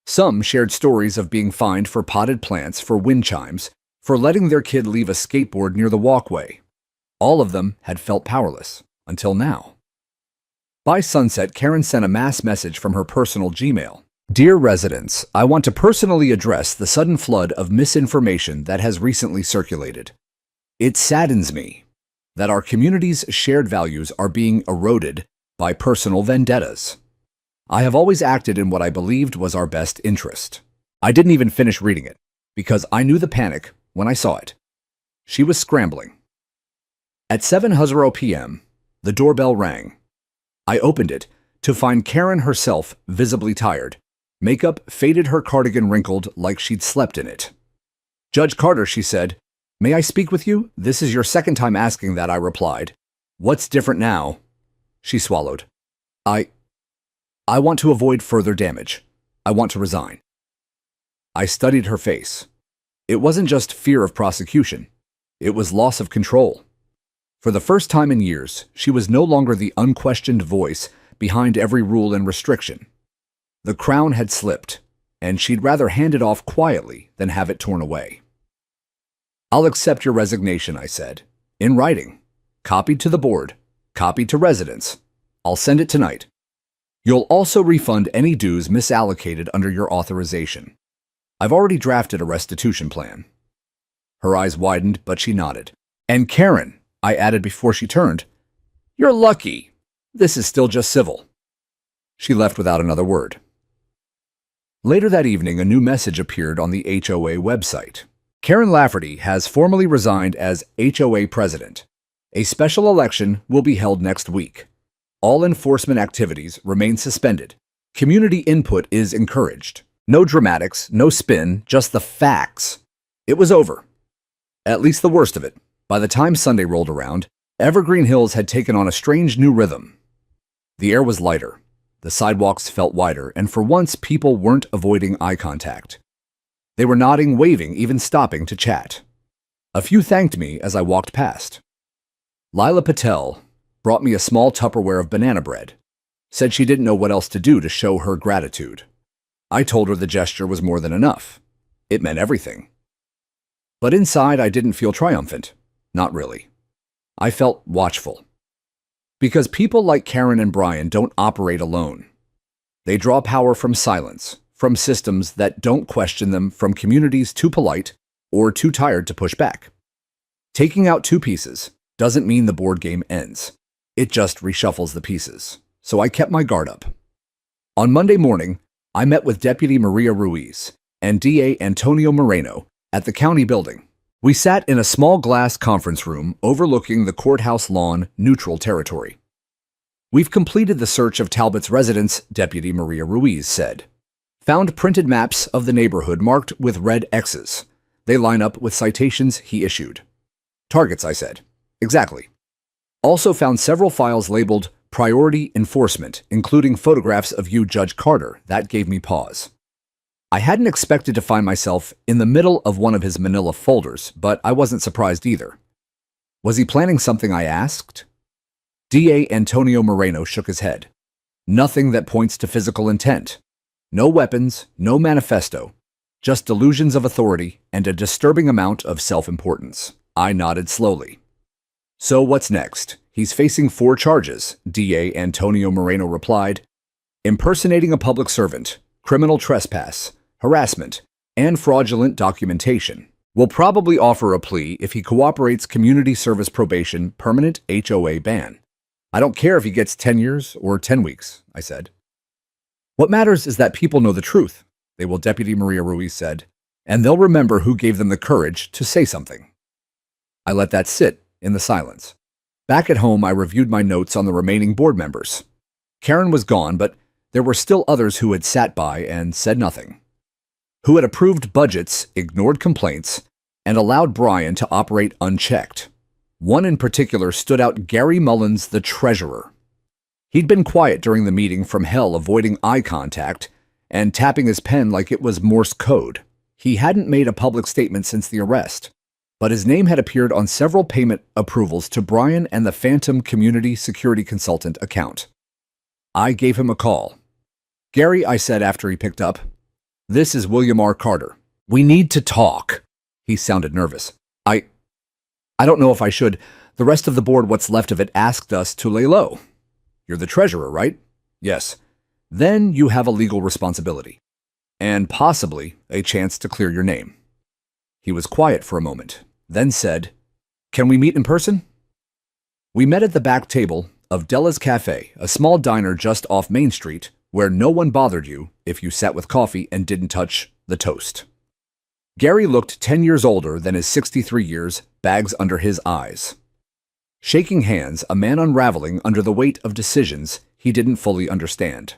Some shared stories of being fined for potted plants, for wind chimes, for letting their kid leave a skateboard near the walkway. All of them had felt powerless, until now. By sunset, Karen sent a mass message from her personal Gmail. Dear residents, I want to personally address the sudden flood of misinformation that has recently circulated. It saddens me that our community's shared values are being eroded by personal vendettas. I have always acted in what I believed was our best interest. I didn't even finish reading it, because I knew the panic when I saw it. She was scrambling. At 7:00 p.m., the doorbell rang. I opened it to find Karen herself visibly tired. Makeup faded, her cardigan wrinkled like she'd slept in it. Judge Carter, she said, may I speak with you? This is your second time asking that, I replied. What's different now? She swallowed. I want to avoid further damage. I want to resign. I studied her face. It wasn't just fear of prosecution. It was loss of control. For the first time in years, she was no longer the unquestioned voice behind every rule and restriction. The crown had slipped, and she'd rather hand it off quietly than have it torn away. I'll accept your resignation, I said, in writing, copied to the board, copied to residents. I'll send it tonight. You'll also refund any dues misallocated under your authorization. I've already drafted a restitution plan. Her eyes widened, but she nodded. And Karen, I added before she turned, you're lucky. This is still just civil. She left without another word. Later that evening, a new message appeared on the HOA website. Karen Lafferty has formally resigned as HOA president. A special election will be held next week. All enforcement activities remain suspended. Community input is encouraged. No dramatics, no spin, just the facts. It was over. At least the worst of it. By the time Sunday rolled around, Evergreen Hills had taken on a strange new rhythm. The air was lighter. The sidewalks felt wider, and for once people weren't avoiding eye contact. They were nodding, waving, even stopping to chat. A few thanked me as I walked past. Lila Patel brought me a small Tupperware of banana bread, said she didn't know what else to do to show her gratitude. I told her the gesture was more than enough. It meant everything. But inside, I didn't feel triumphant. Not really. I felt watchful. Because people like Karen and Brian don't operate alone. They draw power from silence, from systems that don't question them, from communities too polite or too tired to push back. Taking out two pieces doesn't mean the board game ends. It just reshuffles the pieces. So I kept my guard up. On Monday morning, I met with Deputy Maria Ruiz and DA Antonio Moreno at the county building. We sat in a small glass conference room overlooking the courthouse lawn, neutral territory. We've completed the search of Talbot's residence, Deputy Maria Ruiz said. Found printed maps of the neighborhood marked with red X's. They line up with citations he issued. Targets, I said. Exactly. Also found several files labeled Priority Enforcement, including photographs of you, Judge Carter. That gave me pause. I hadn't expected to find myself in the middle of one of his manila folders, but I wasn't surprised either. Was he planning something, I asked? DA Antonio Moreno shook his head. Nothing that points to physical intent. No weapons, no manifesto. Just delusions of authority and a disturbing amount of self-importance. I nodded slowly. So what's next? He's facing 4 charges, DA Antonio Moreno replied. Impersonating a public servant, criminal trespass, harassment, and fraudulent documentation. Will probably offer a plea if he cooperates. Community service probation, permanent HOA ban. I don't care if he gets 10 years or 10 weeks, I said. What matters is that people know the truth, they will, Deputy Maria Ruiz said, and they'll remember who gave them the courage to say something. I let that sit in the silence. Back at home, I reviewed my notes on the remaining board members. Karen was gone, but there were still others who had sat by and said nothing. Who had approved budgets, ignored complaints, and allowed Brian to operate unchecked. One in particular stood out: Gary Mullins, the treasurer. He'd been quiet during the meeting from hell, avoiding eye contact and tapping his pen like it was Morse code. He hadn't made a public statement since the arrest, but his name had appeared on several payment approvals to Brian and the Phantom Community Security Consultant account. I gave him a call. "Gary," I said after he picked up, "this is William R. Carter. We need to talk." He sounded nervous. I don't know if I should. The rest of the board, what's left of it, asked us to lay low." "You're the treasurer, right?" "Yes." "Then you have a legal responsibility, and possibly a chance to clear your name." He was quiet for a moment, then said, "Can we meet in person?" We met at the back table of Della's Cafe, a small diner just off Main Street, where no one bothered you if you sat with coffee and didn't touch the toast. Gary looked 10 years older than his 63 years, bags under his eyes. Shaking hands, a man unraveling under the weight of decisions he didn't fully understand.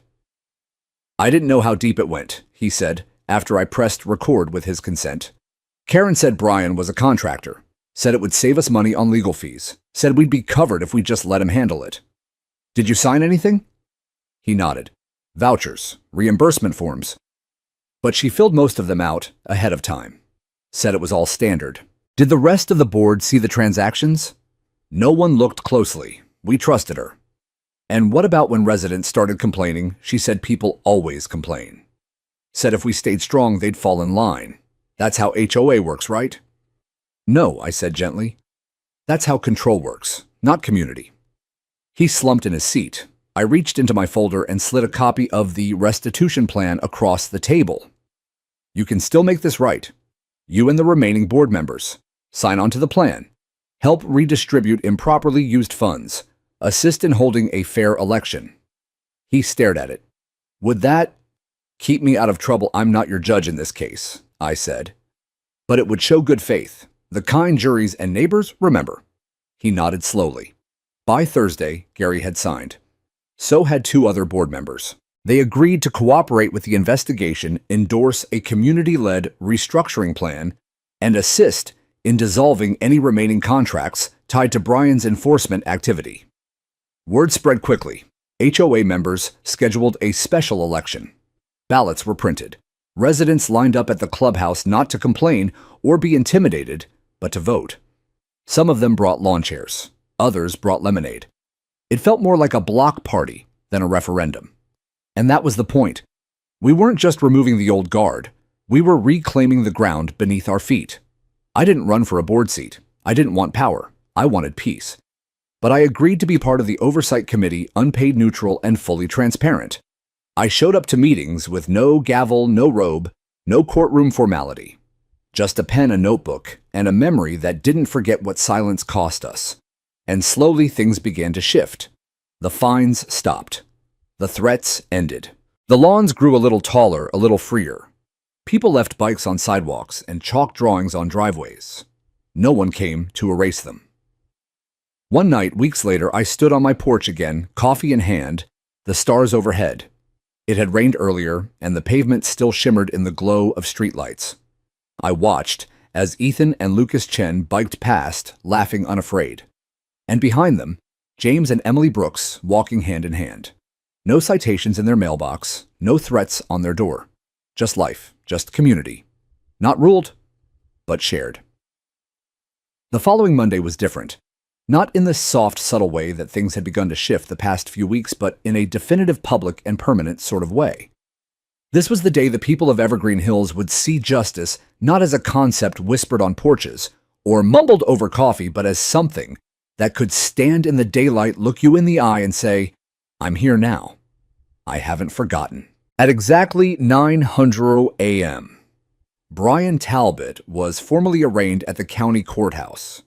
"I didn't know how deep it went," he said, after I pressed record with his consent. "Karen said Brian was a contractor, said it would save us money on legal fees, said we'd be covered if we just let him handle it. Did you sign anything?" He nodded. "Vouchers, reimbursement forms." But she filled most of them out ahead of time. Said it was all standard. Did the rest of the board see the transactions? No one looked closely. We trusted her. And what about when residents started complaining? She said people always complain. Said if we stayed strong, they'd fall in line. That's how HOA works, right? "No," I said gently. "That's how control works, not community." He slumped in his seat. I reached into my folder and slid a copy of the restitution plan across the table. "You can still make this right. You and the remaining board members. Sign on to the plan. Help redistribute improperly used funds. Assist in holding a fair election." He stared at it. "Would that keep me out of trouble?" "I'm not your judge in this case," I said. "But it would show good faith. The kind juries and neighbors remember." He nodded slowly. By Thursday, Gary had signed. So had 2 other board members. They agreed to cooperate with the investigation, endorse a community-led restructuring plan, and assist in dissolving any remaining contracts tied to Brian's enforcement activity. Word spread quickly. HOA members scheduled a special election. Ballots were printed. Residents lined up at the clubhouse not to complain or be intimidated, but to vote. Some of them brought lawn chairs. Others brought lemonade. It felt more like a block party than a referendum. And that was the point. We weren't just removing the old guard. We were reclaiming the ground beneath our feet. I didn't run for a board seat. I didn't want power. I wanted peace. But I agreed to be part of the oversight committee, unpaid, neutral, and fully transparent. I showed up to meetings with no gavel, no robe, no courtroom formality. Just a pen, a notebook, and a memory that didn't forget what silence cost us. And slowly things began to shift. The fines stopped. The threats ended. The lawns grew a little taller, a little freer. People left bikes on sidewalks and chalk drawings on driveways. No one came to erase them. One night, weeks later, I stood on my porch again, coffee in hand, the stars overhead. It had rained earlier, and the pavement still shimmered in the glow of streetlights. I watched as Ethan and Lucas Chen biked past, laughing unafraid. And behind them, James and Emily Brooks walking hand in hand. No citations in their mailbox, no threats on their door. Just life, just community. Not ruled, but shared. The following Monday was different. Not in the soft, subtle way that things had begun to shift the past few weeks, but in a definitive, public, and permanent sort of way. This was the day the people of Evergreen Hills would see justice not as a concept whispered on porches or mumbled over coffee, but as something that could stand in the daylight, look you in the eye, and say, "I'm here now. I haven't forgotten." At exactly 9:00 a.m., Brian Talbot was formally arraigned at the county courthouse.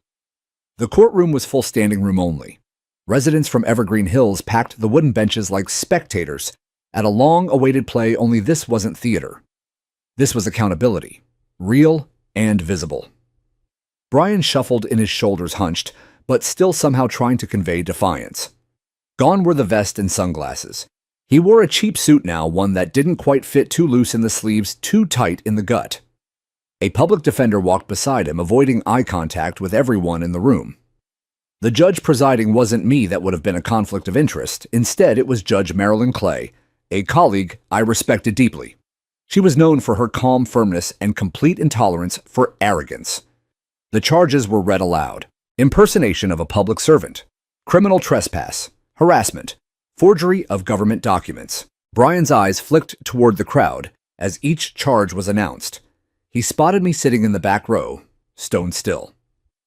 The courtroom was full, standing room only. Residents from Evergreen Hills packed the wooden benches like spectators at a long-awaited play, only this wasn't theater. This was accountability, real and visible. Brian shuffled in, his shoulders hunched, but still somehow trying to convey defiance. Gone were the vest and sunglasses. He wore a cheap suit now, one that didn't quite fit, too loose in the sleeves, too tight in the gut. A public defender walked beside him, avoiding eye contact with everyone in the room. The judge presiding wasn't me that would have been a conflict of interest. Instead, it was Judge Marilyn Clay, a colleague I respected deeply. She was known for her calm firmness and complete intolerance for arrogance. The charges were read aloud: impersonation of a public servant, criminal trespass, harassment, forgery of government documents. Brian's eyes flicked toward the crowd as each charge was announced. He spotted me sitting in the back row, stone still.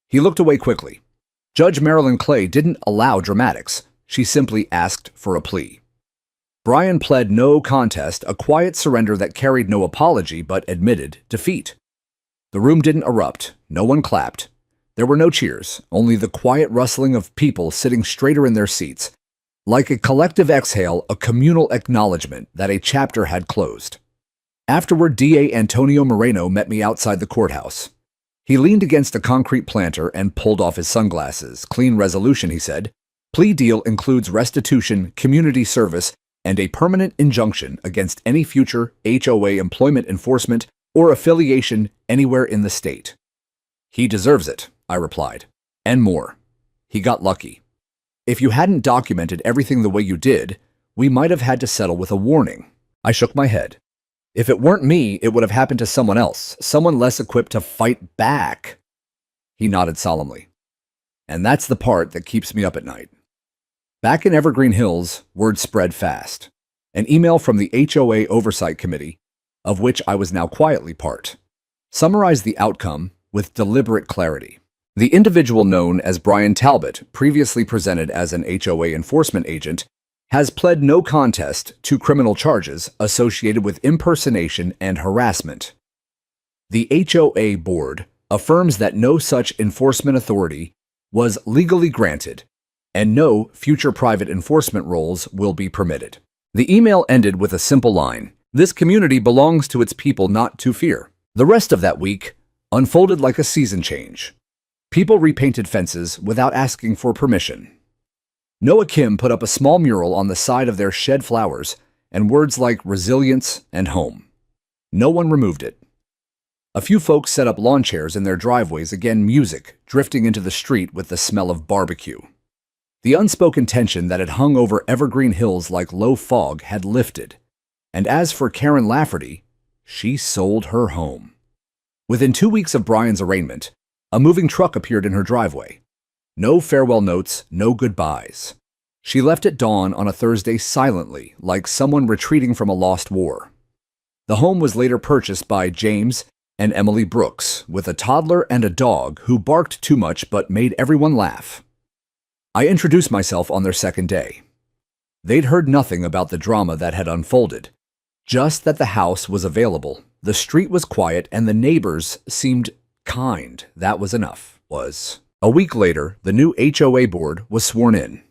He looked away quickly. Judge Marilyn Clay didn't allow dramatics. She simply asked for a plea. Brian pled no contest, a quiet surrender that carried no apology but admitted defeat. The room didn't erupt. No one clapped. There were no cheers, only the quiet rustling of people sitting straighter in their seats. Like a collective exhale, a communal acknowledgement that a chapter had closed. Afterward, DA Antonio Moreno met me outside the courthouse. He leaned against a concrete planter and pulled off his sunglasses. Clean resolution, he said. Plea deal includes restitution, community service, and a permanent injunction against any future HOA employment enforcement or affiliation anywhere in the state. He deserves it, I replied. And more. He got lucky. If you hadn't documented everything the way you did, we might have had to settle with a warning. I shook my head. If it weren't me, it would have happened to someone else, someone less equipped to fight back. He nodded solemnly. And that's the part that keeps me up at night. Back in Evergreen Hills, word spread fast. An email from the HOA Oversight Committee, of which I was now quietly part, summarized the outcome with deliberate clarity. The individual known as Brian Talbot, previously presented as an HOA enforcement agent, has pled no contest to criminal charges associated with impersonation and harassment. The HOA board affirms that no such enforcement authority was legally granted, and no future private enforcement roles will be permitted. The email ended with a simple line: "This community belongs to its people, not to fear." The rest of that week unfolded like a season change. People repainted fences without asking for permission. Noah Kim put up a small mural on the side of their shed flowers and words like resilience and home. No one removed it. A few folks set up lawn chairs in their driveways, again music drifting into the street with the smell of barbecue. The unspoken tension that had hung over Evergreen Hills like low fog had lifted. And as for Karen Lafferty, she sold her home. Within 2 weeks of Brian's arraignment, a moving truck appeared in her driveway. No farewell notes, no goodbyes. She left at dawn on a Thursday silently, like someone retreating from a lost war. The home was later purchased by James and Emily Brooks, with a toddler and a dog who barked too much but made everyone laugh. I introduced myself on their second day. They'd heard nothing about the drama that had unfolded, just that the house was available, the street was quiet, and the neighbors seemed kind. That was enough. A week later, the new HOA board was sworn in.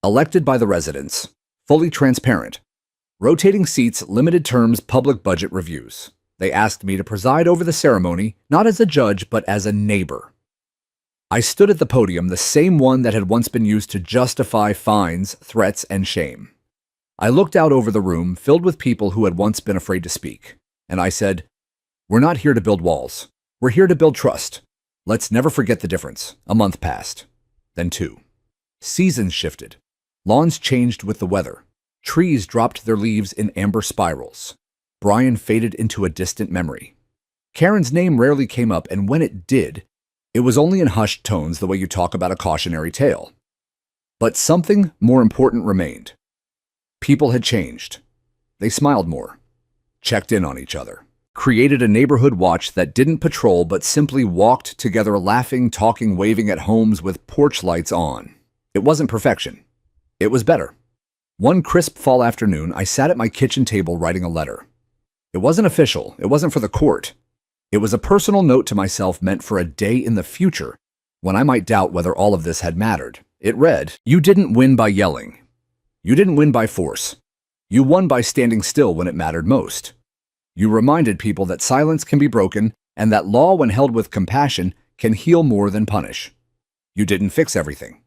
Elected by the residents. Fully transparent. Rotating seats, limited terms, public budget reviews. They asked me to preside over the ceremony, not as a judge, but as a neighbor. I stood at the podium, the same one that had once been used to justify fines, threats, and shame. I looked out over the room, filled with people who had once been afraid to speak, and I said, "We're not here to build walls. We're here to build trust. Let's never forget the difference." A month passed. Then 2. Seasons shifted. Lawns changed with the weather. Trees dropped their leaves in amber spirals. Brian faded into a distant memory. Karen's name rarely came up, and when it did, it was only in hushed tones, the way you talk about a cautionary tale. But something more important remained. People had changed. They smiled more, checked in on each other, created a neighborhood watch that didn't patrol but simply walked together, laughing, talking, waving at homes with porch lights on. It wasn't perfection. It was better. One crisp fall afternoon, I sat at my kitchen table writing a letter. It wasn't official. It wasn't for the court. It was a personal note to myself meant for a day in the future when I might doubt whether all of this had mattered. It read, "You didn't win by yelling. You didn't win by force. You won by standing still when it mattered most. You reminded people that silence can be broken and that law, when held with compassion, can heal more than punish. You didn't fix everything.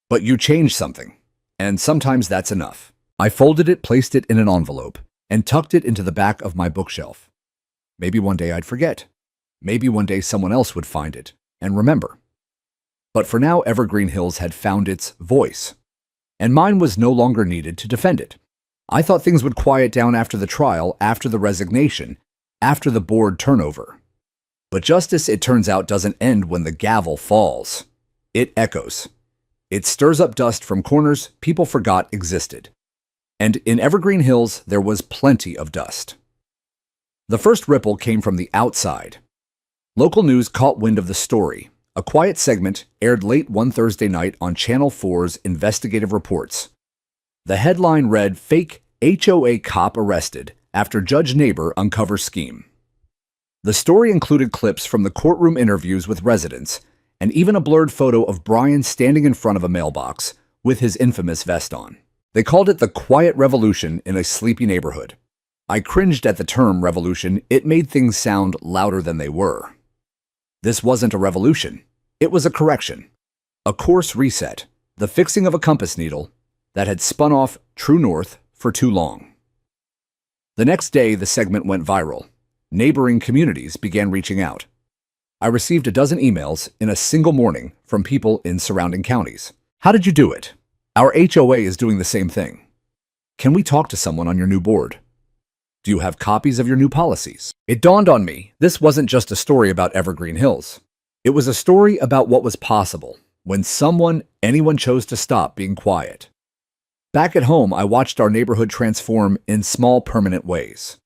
But you changed something, and sometimes that's enough." I folded it, placed it in an envelope, and tucked it into the back of my bookshelf. Maybe one day I'd forget. Maybe one day someone else would find it and remember. But for now, Evergreen Hills had found its voice, and mine was no longer needed to defend it. I thought things would quiet down after the trial, after the resignation, after the board turnover. But justice, it turns out, doesn't end when the gavel falls. It echoes. It stirs up dust from corners people forgot existed. And in Evergreen Hills, there was plenty of dust. The first ripple came from the outside. Local news caught wind of the story. A quiet segment aired late one Thursday night on Channel 4's Investigative Reports. The headline read, "Fake HOA Cop Arrested After Judge Neighbor Uncovers Scheme." The story included clips from the courtroom interviews with residents and even a blurred photo of Brian standing in front of a mailbox with his infamous vest on. They called it the quiet revolution in a sleepy neighborhood. I cringed at the term revolution. It made things sound louder than they were. This wasn't a revolution. It was a correction, a course reset, the fixing of a compass needle that had spun off true north for too long. The next day, the segment went viral. Neighboring communities began reaching out. I received a dozen emails in a single morning from people in surrounding counties. "How did you do it? Our HOA is doing the same thing. Can we talk to someone on your new board? Do you have copies of your new policies?" It dawned on me, this wasn't just a story about Evergreen Hills. It was a story about what was possible when anyone chose to stop being quiet. Back at home, I watched our neighborhood transform in small, permanent ways.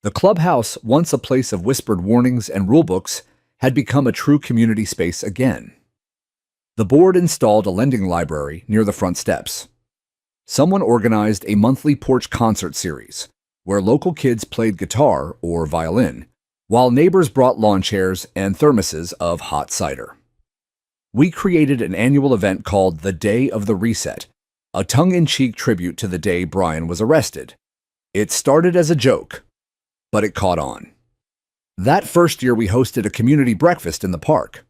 The clubhouse, once a place of whispered warnings and rulebooks, had become a true community space again. The board installed a lending library near the front steps. Someone organized a monthly porch concert series where local kids played guitar or violin, while neighbors brought lawn chairs and thermoses of hot cider. We created an annual event called the Day of the Reset, a tongue-in-cheek tribute to the day Brian was arrested. It started as a joke, but it caught on. That first year, we hosted a community breakfast in the park.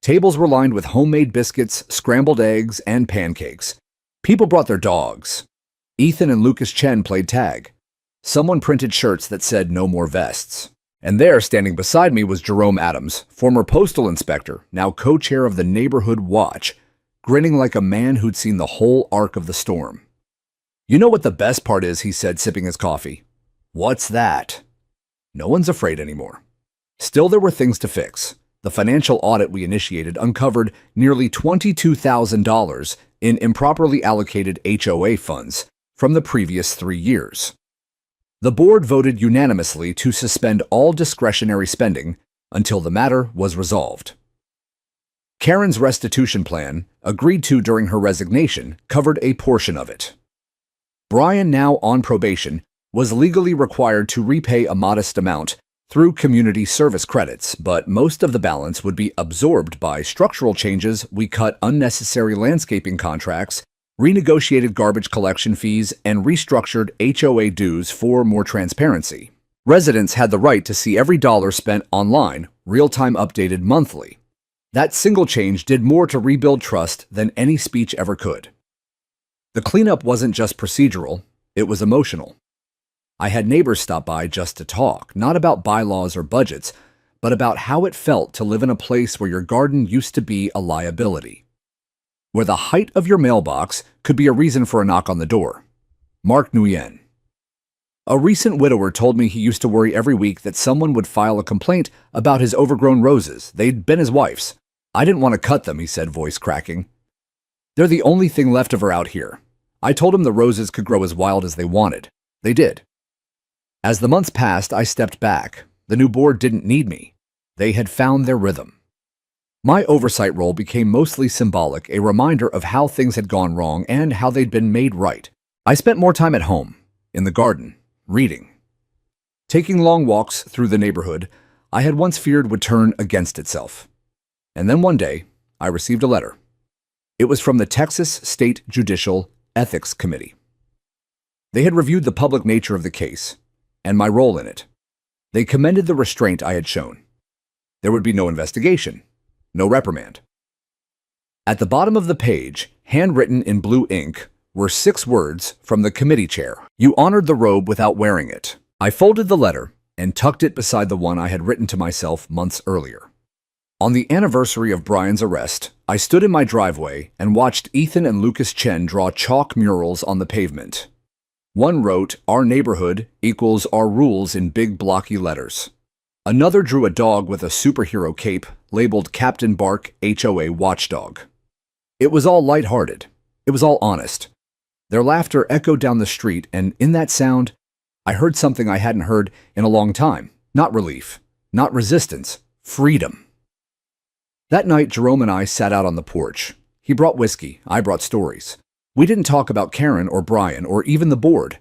Tables were lined with homemade biscuits, scrambled eggs, and pancakes. People brought their dogs. Ethan and Lucas Chen played tag. Someone printed shirts that said "No More Vests." And there, standing beside me, was Jerome Adams, former postal inspector, now co-chair of the Neighborhood Watch, grinning like a man who'd seen the whole arc of the storm. "You know what the best part is," he said, sipping his coffee. "What's that?" No one's afraid anymore. Still, there were things to fix. The financial audit we initiated uncovered nearly $22,000 in improperly allocated HOA funds from the previous 3 years. The board voted unanimously to suspend all discretionary spending until the matter was resolved. Karen's restitution plan, agreed to during her resignation, covered a portion of it. Brian, now on probation, was legally required to repay a modest amount through community service credits, but most of the balance would be absorbed by structural changes. We cut unnecessary landscaping contracts, renegotiated garbage collection fees, and restructured HOA dues for more transparency. Residents had the right to see every dollar spent online, real-time updated monthly. That single change did more to rebuild trust than any speech ever could. The cleanup wasn't just procedural, it was emotional. I had neighbors stop by just to talk, not about bylaws or budgets, but about how it felt to live in a place where your garden used to be a liability, where the height of your mailbox could be a reason for a knock on the door. Mark Nguyen. A recent widower told me he used to worry every week that someone would file a complaint about his overgrown roses. They'd been his wife's. "I didn't want to cut them," he said, voice cracking. "They're the only thing left of her out here." I told him the roses could grow as wild as they wanted. They did. As the months passed, I stepped back. The new board didn't need me. They had found their rhythm. My oversight role became mostly symbolic, a reminder of how things had gone wrong and how they'd been made right. I spent more time at home, in the garden, reading. Taking long walks through the neighborhood I had once feared would turn against itself. And then one day, I received a letter. It was from the Texas State Judicial Ethics Committee. They had reviewed the public nature of the case and my role in it. They commended the restraint I had shown. There would be no investigation, no reprimand. At the bottom of the page, handwritten in blue ink, were 6 words from the committee chair. "You honored the robe without wearing it." I folded the letter and tucked it beside the one I had written to myself months earlier. On the anniversary of Brian's arrest, I stood in my driveway and watched Ethan and Lucas Chen draw chalk murals on the pavement. One wrote, "Our neighborhood equals our rules" in big blocky letters. Another drew a dog with a superhero cape labeled Captain Bark HOA Watchdog. It was all lighthearted. It was all honest. Their laughter echoed down the street, and in that sound, I heard something I hadn't heard in a long time. Not relief, not resistance, freedom. That night, Jerome and I sat out on the porch. He brought whiskey, I brought stories. We didn't talk about Karen or Brian or even the board.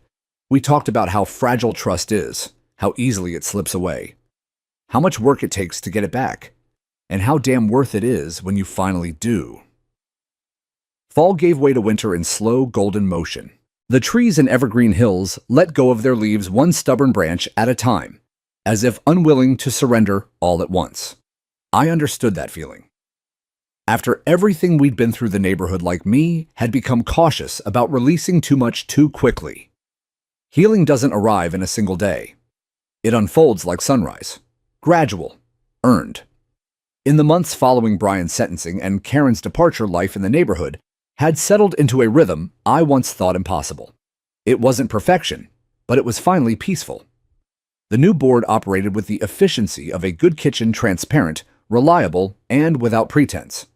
We talked about how fragile trust is, how easily it slips away, how much work it takes to get it back, and how damn worth it is when you finally do. Fall gave way to winter in slow, golden motion. The trees in evergreen hills let go of their leaves one stubborn branch at a time, as if unwilling to surrender all at once. I understood that feeling. After everything we'd been through, the neighborhood, like me, had become cautious about releasing too much too quickly. Healing doesn't arrive in a single day. It unfolds like sunrise, gradual, earned. In the months following Brian's sentencing and Karen's departure, life in the neighborhood had settled into a rhythm I once thought impossible. It wasn't perfection, but it was finally peaceful. The new board operated with the efficiency of a good kitchen, transparent, reliable, and without pretense.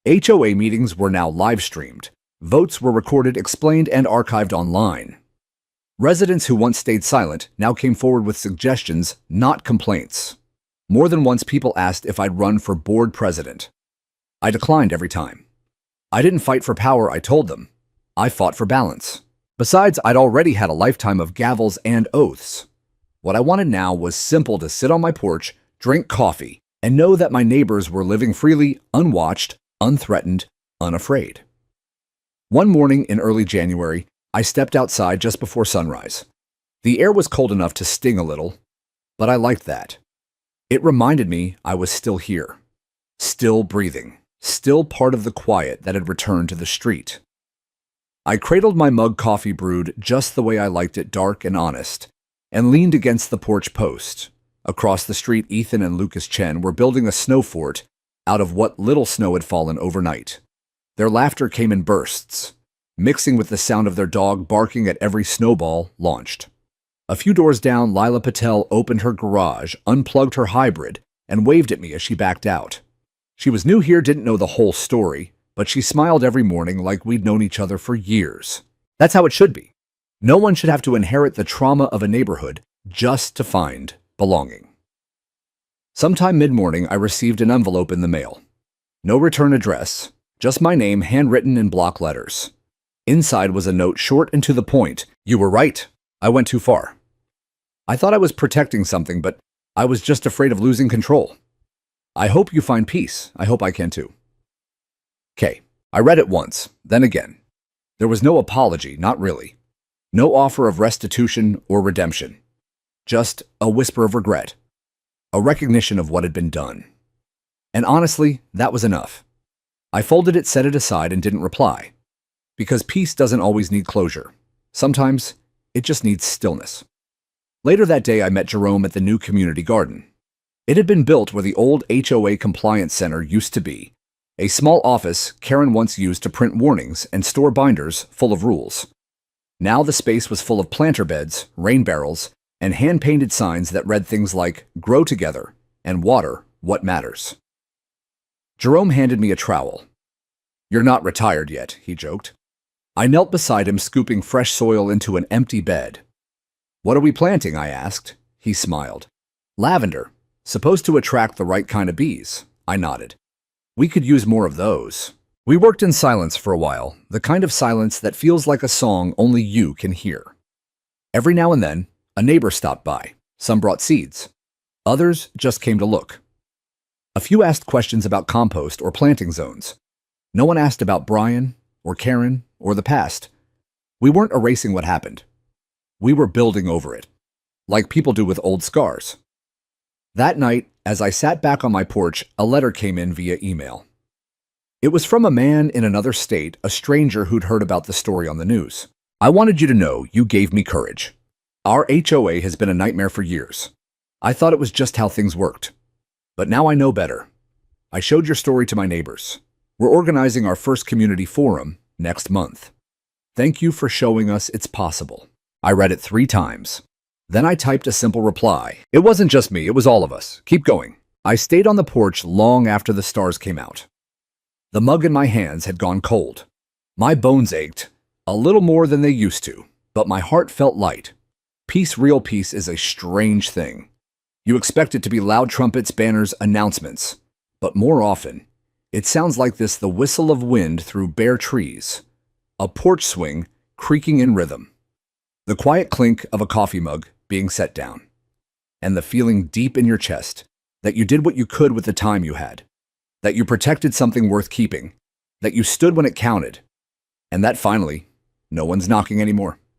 HOA meetings were now live-streamed. Votes were recorded, explained, and archived online. Residents who once stayed silent now came forward with suggestions, not complaints. More than once, people asked if I'd run for board president. I declined every time. I didn't fight for power, I told them. I fought for balance. Besides, I'd already had a lifetime of gavels and oaths. What I wanted now was simple: to sit on my porch, drink coffee, and know that my neighbors were living freely, unwatched, unthreatened, unafraid. One morning in early January, I stepped outside just before sunrise. The air was cold enough to sting a little, but I liked that. It reminded me I was still here, still breathing, still part of the quiet that had returned to the street. I cradled my mug, coffee brewed just the way I liked it, dark and honest, and leaned against the porch post. Across the street, Ethan and Lucas Chen were building a snow fort out of what little snow had fallen overnight. Their laughter came in bursts, mixing with the sound of their dog barking at every snowball launched. A few doors down, Lila Patel opened her garage, unplugged her hybrid, and waved at me as she backed out. She was new here, didn't know the whole story, but she smiled every morning like we'd known each other for years. That's how it should be. No one should have to inherit the trauma of a neighborhood just to find belonging. Sometime mid-morning, I received an envelope in the mail. No return address, just my name handwritten in block letters. Inside was a note, short and to the point. "You were right. I went too far." I thought I was protecting something, but I was just afraid of losing control. "I hope you find peace. I hope I can too." Okay, I read it once, then again. There was no apology, not really. No offer of restitution or redemption. Just a whisper of regret. A recognition of what had been done. And honestly, that was enough. I folded it, set it aside, and didn't reply. Because peace doesn't always need closure. Sometimes it just needs stillness. Later that day, I met Jerome at the new community garden. It had been built where the old HOA Compliance Center used to be, a small office Karen once used to print warnings and store binders full of rules. Now the space was full of planter beds, rain barrels, and hand-painted signs that read things like "Grow Together" and "Water What Matters." Jerome handed me a trowel. "You're not retired yet," he joked. I knelt beside him, scooping fresh soil into an empty bed. "What are we planting?" I asked. He smiled. "Lavender, supposed to attract the right kind of bees." I nodded. "We could use more of those." We worked in silence for a while, the kind of silence that feels like a song only you can hear. Every now and then, a neighbor stopped by. Some brought seeds. Others just came to look. A few asked questions about compost or planting zones. No one asked about Brian or Karen or the past. We weren't erasing what happened. We were building over it, like people do with old scars. That night, as I sat back on my porch, a letter came in via email. It was from a man in another state, a stranger who'd heard about the story on the news. "I wanted you to know you gave me courage. Our HOA has been a nightmare for years. I thought it was just how things worked. But now I know better. I showed your story to my neighbors. We're organizing our first community forum next month. Thank you for showing us it's possible. I read it 3 times. Then I typed a simple reply. It wasn't just me, it was all of us. Keep going. I stayed on the porch long after the stars came out. The mug in my hands had gone cold. My bones ached, a little more than they used to, but my heart felt light. Peace, real peace, is a strange thing. You expect it to be loud trumpets, banners, announcements. But more often, it sounds like this: the whistle of wind through bare trees, a porch swing creaking in rhythm, the quiet clink of a coffee mug being set down, and the feeling deep in your chest that you did what you could with the time you had, that you protected something worth keeping, that you stood when it counted, and that finally, no one's knocking anymore.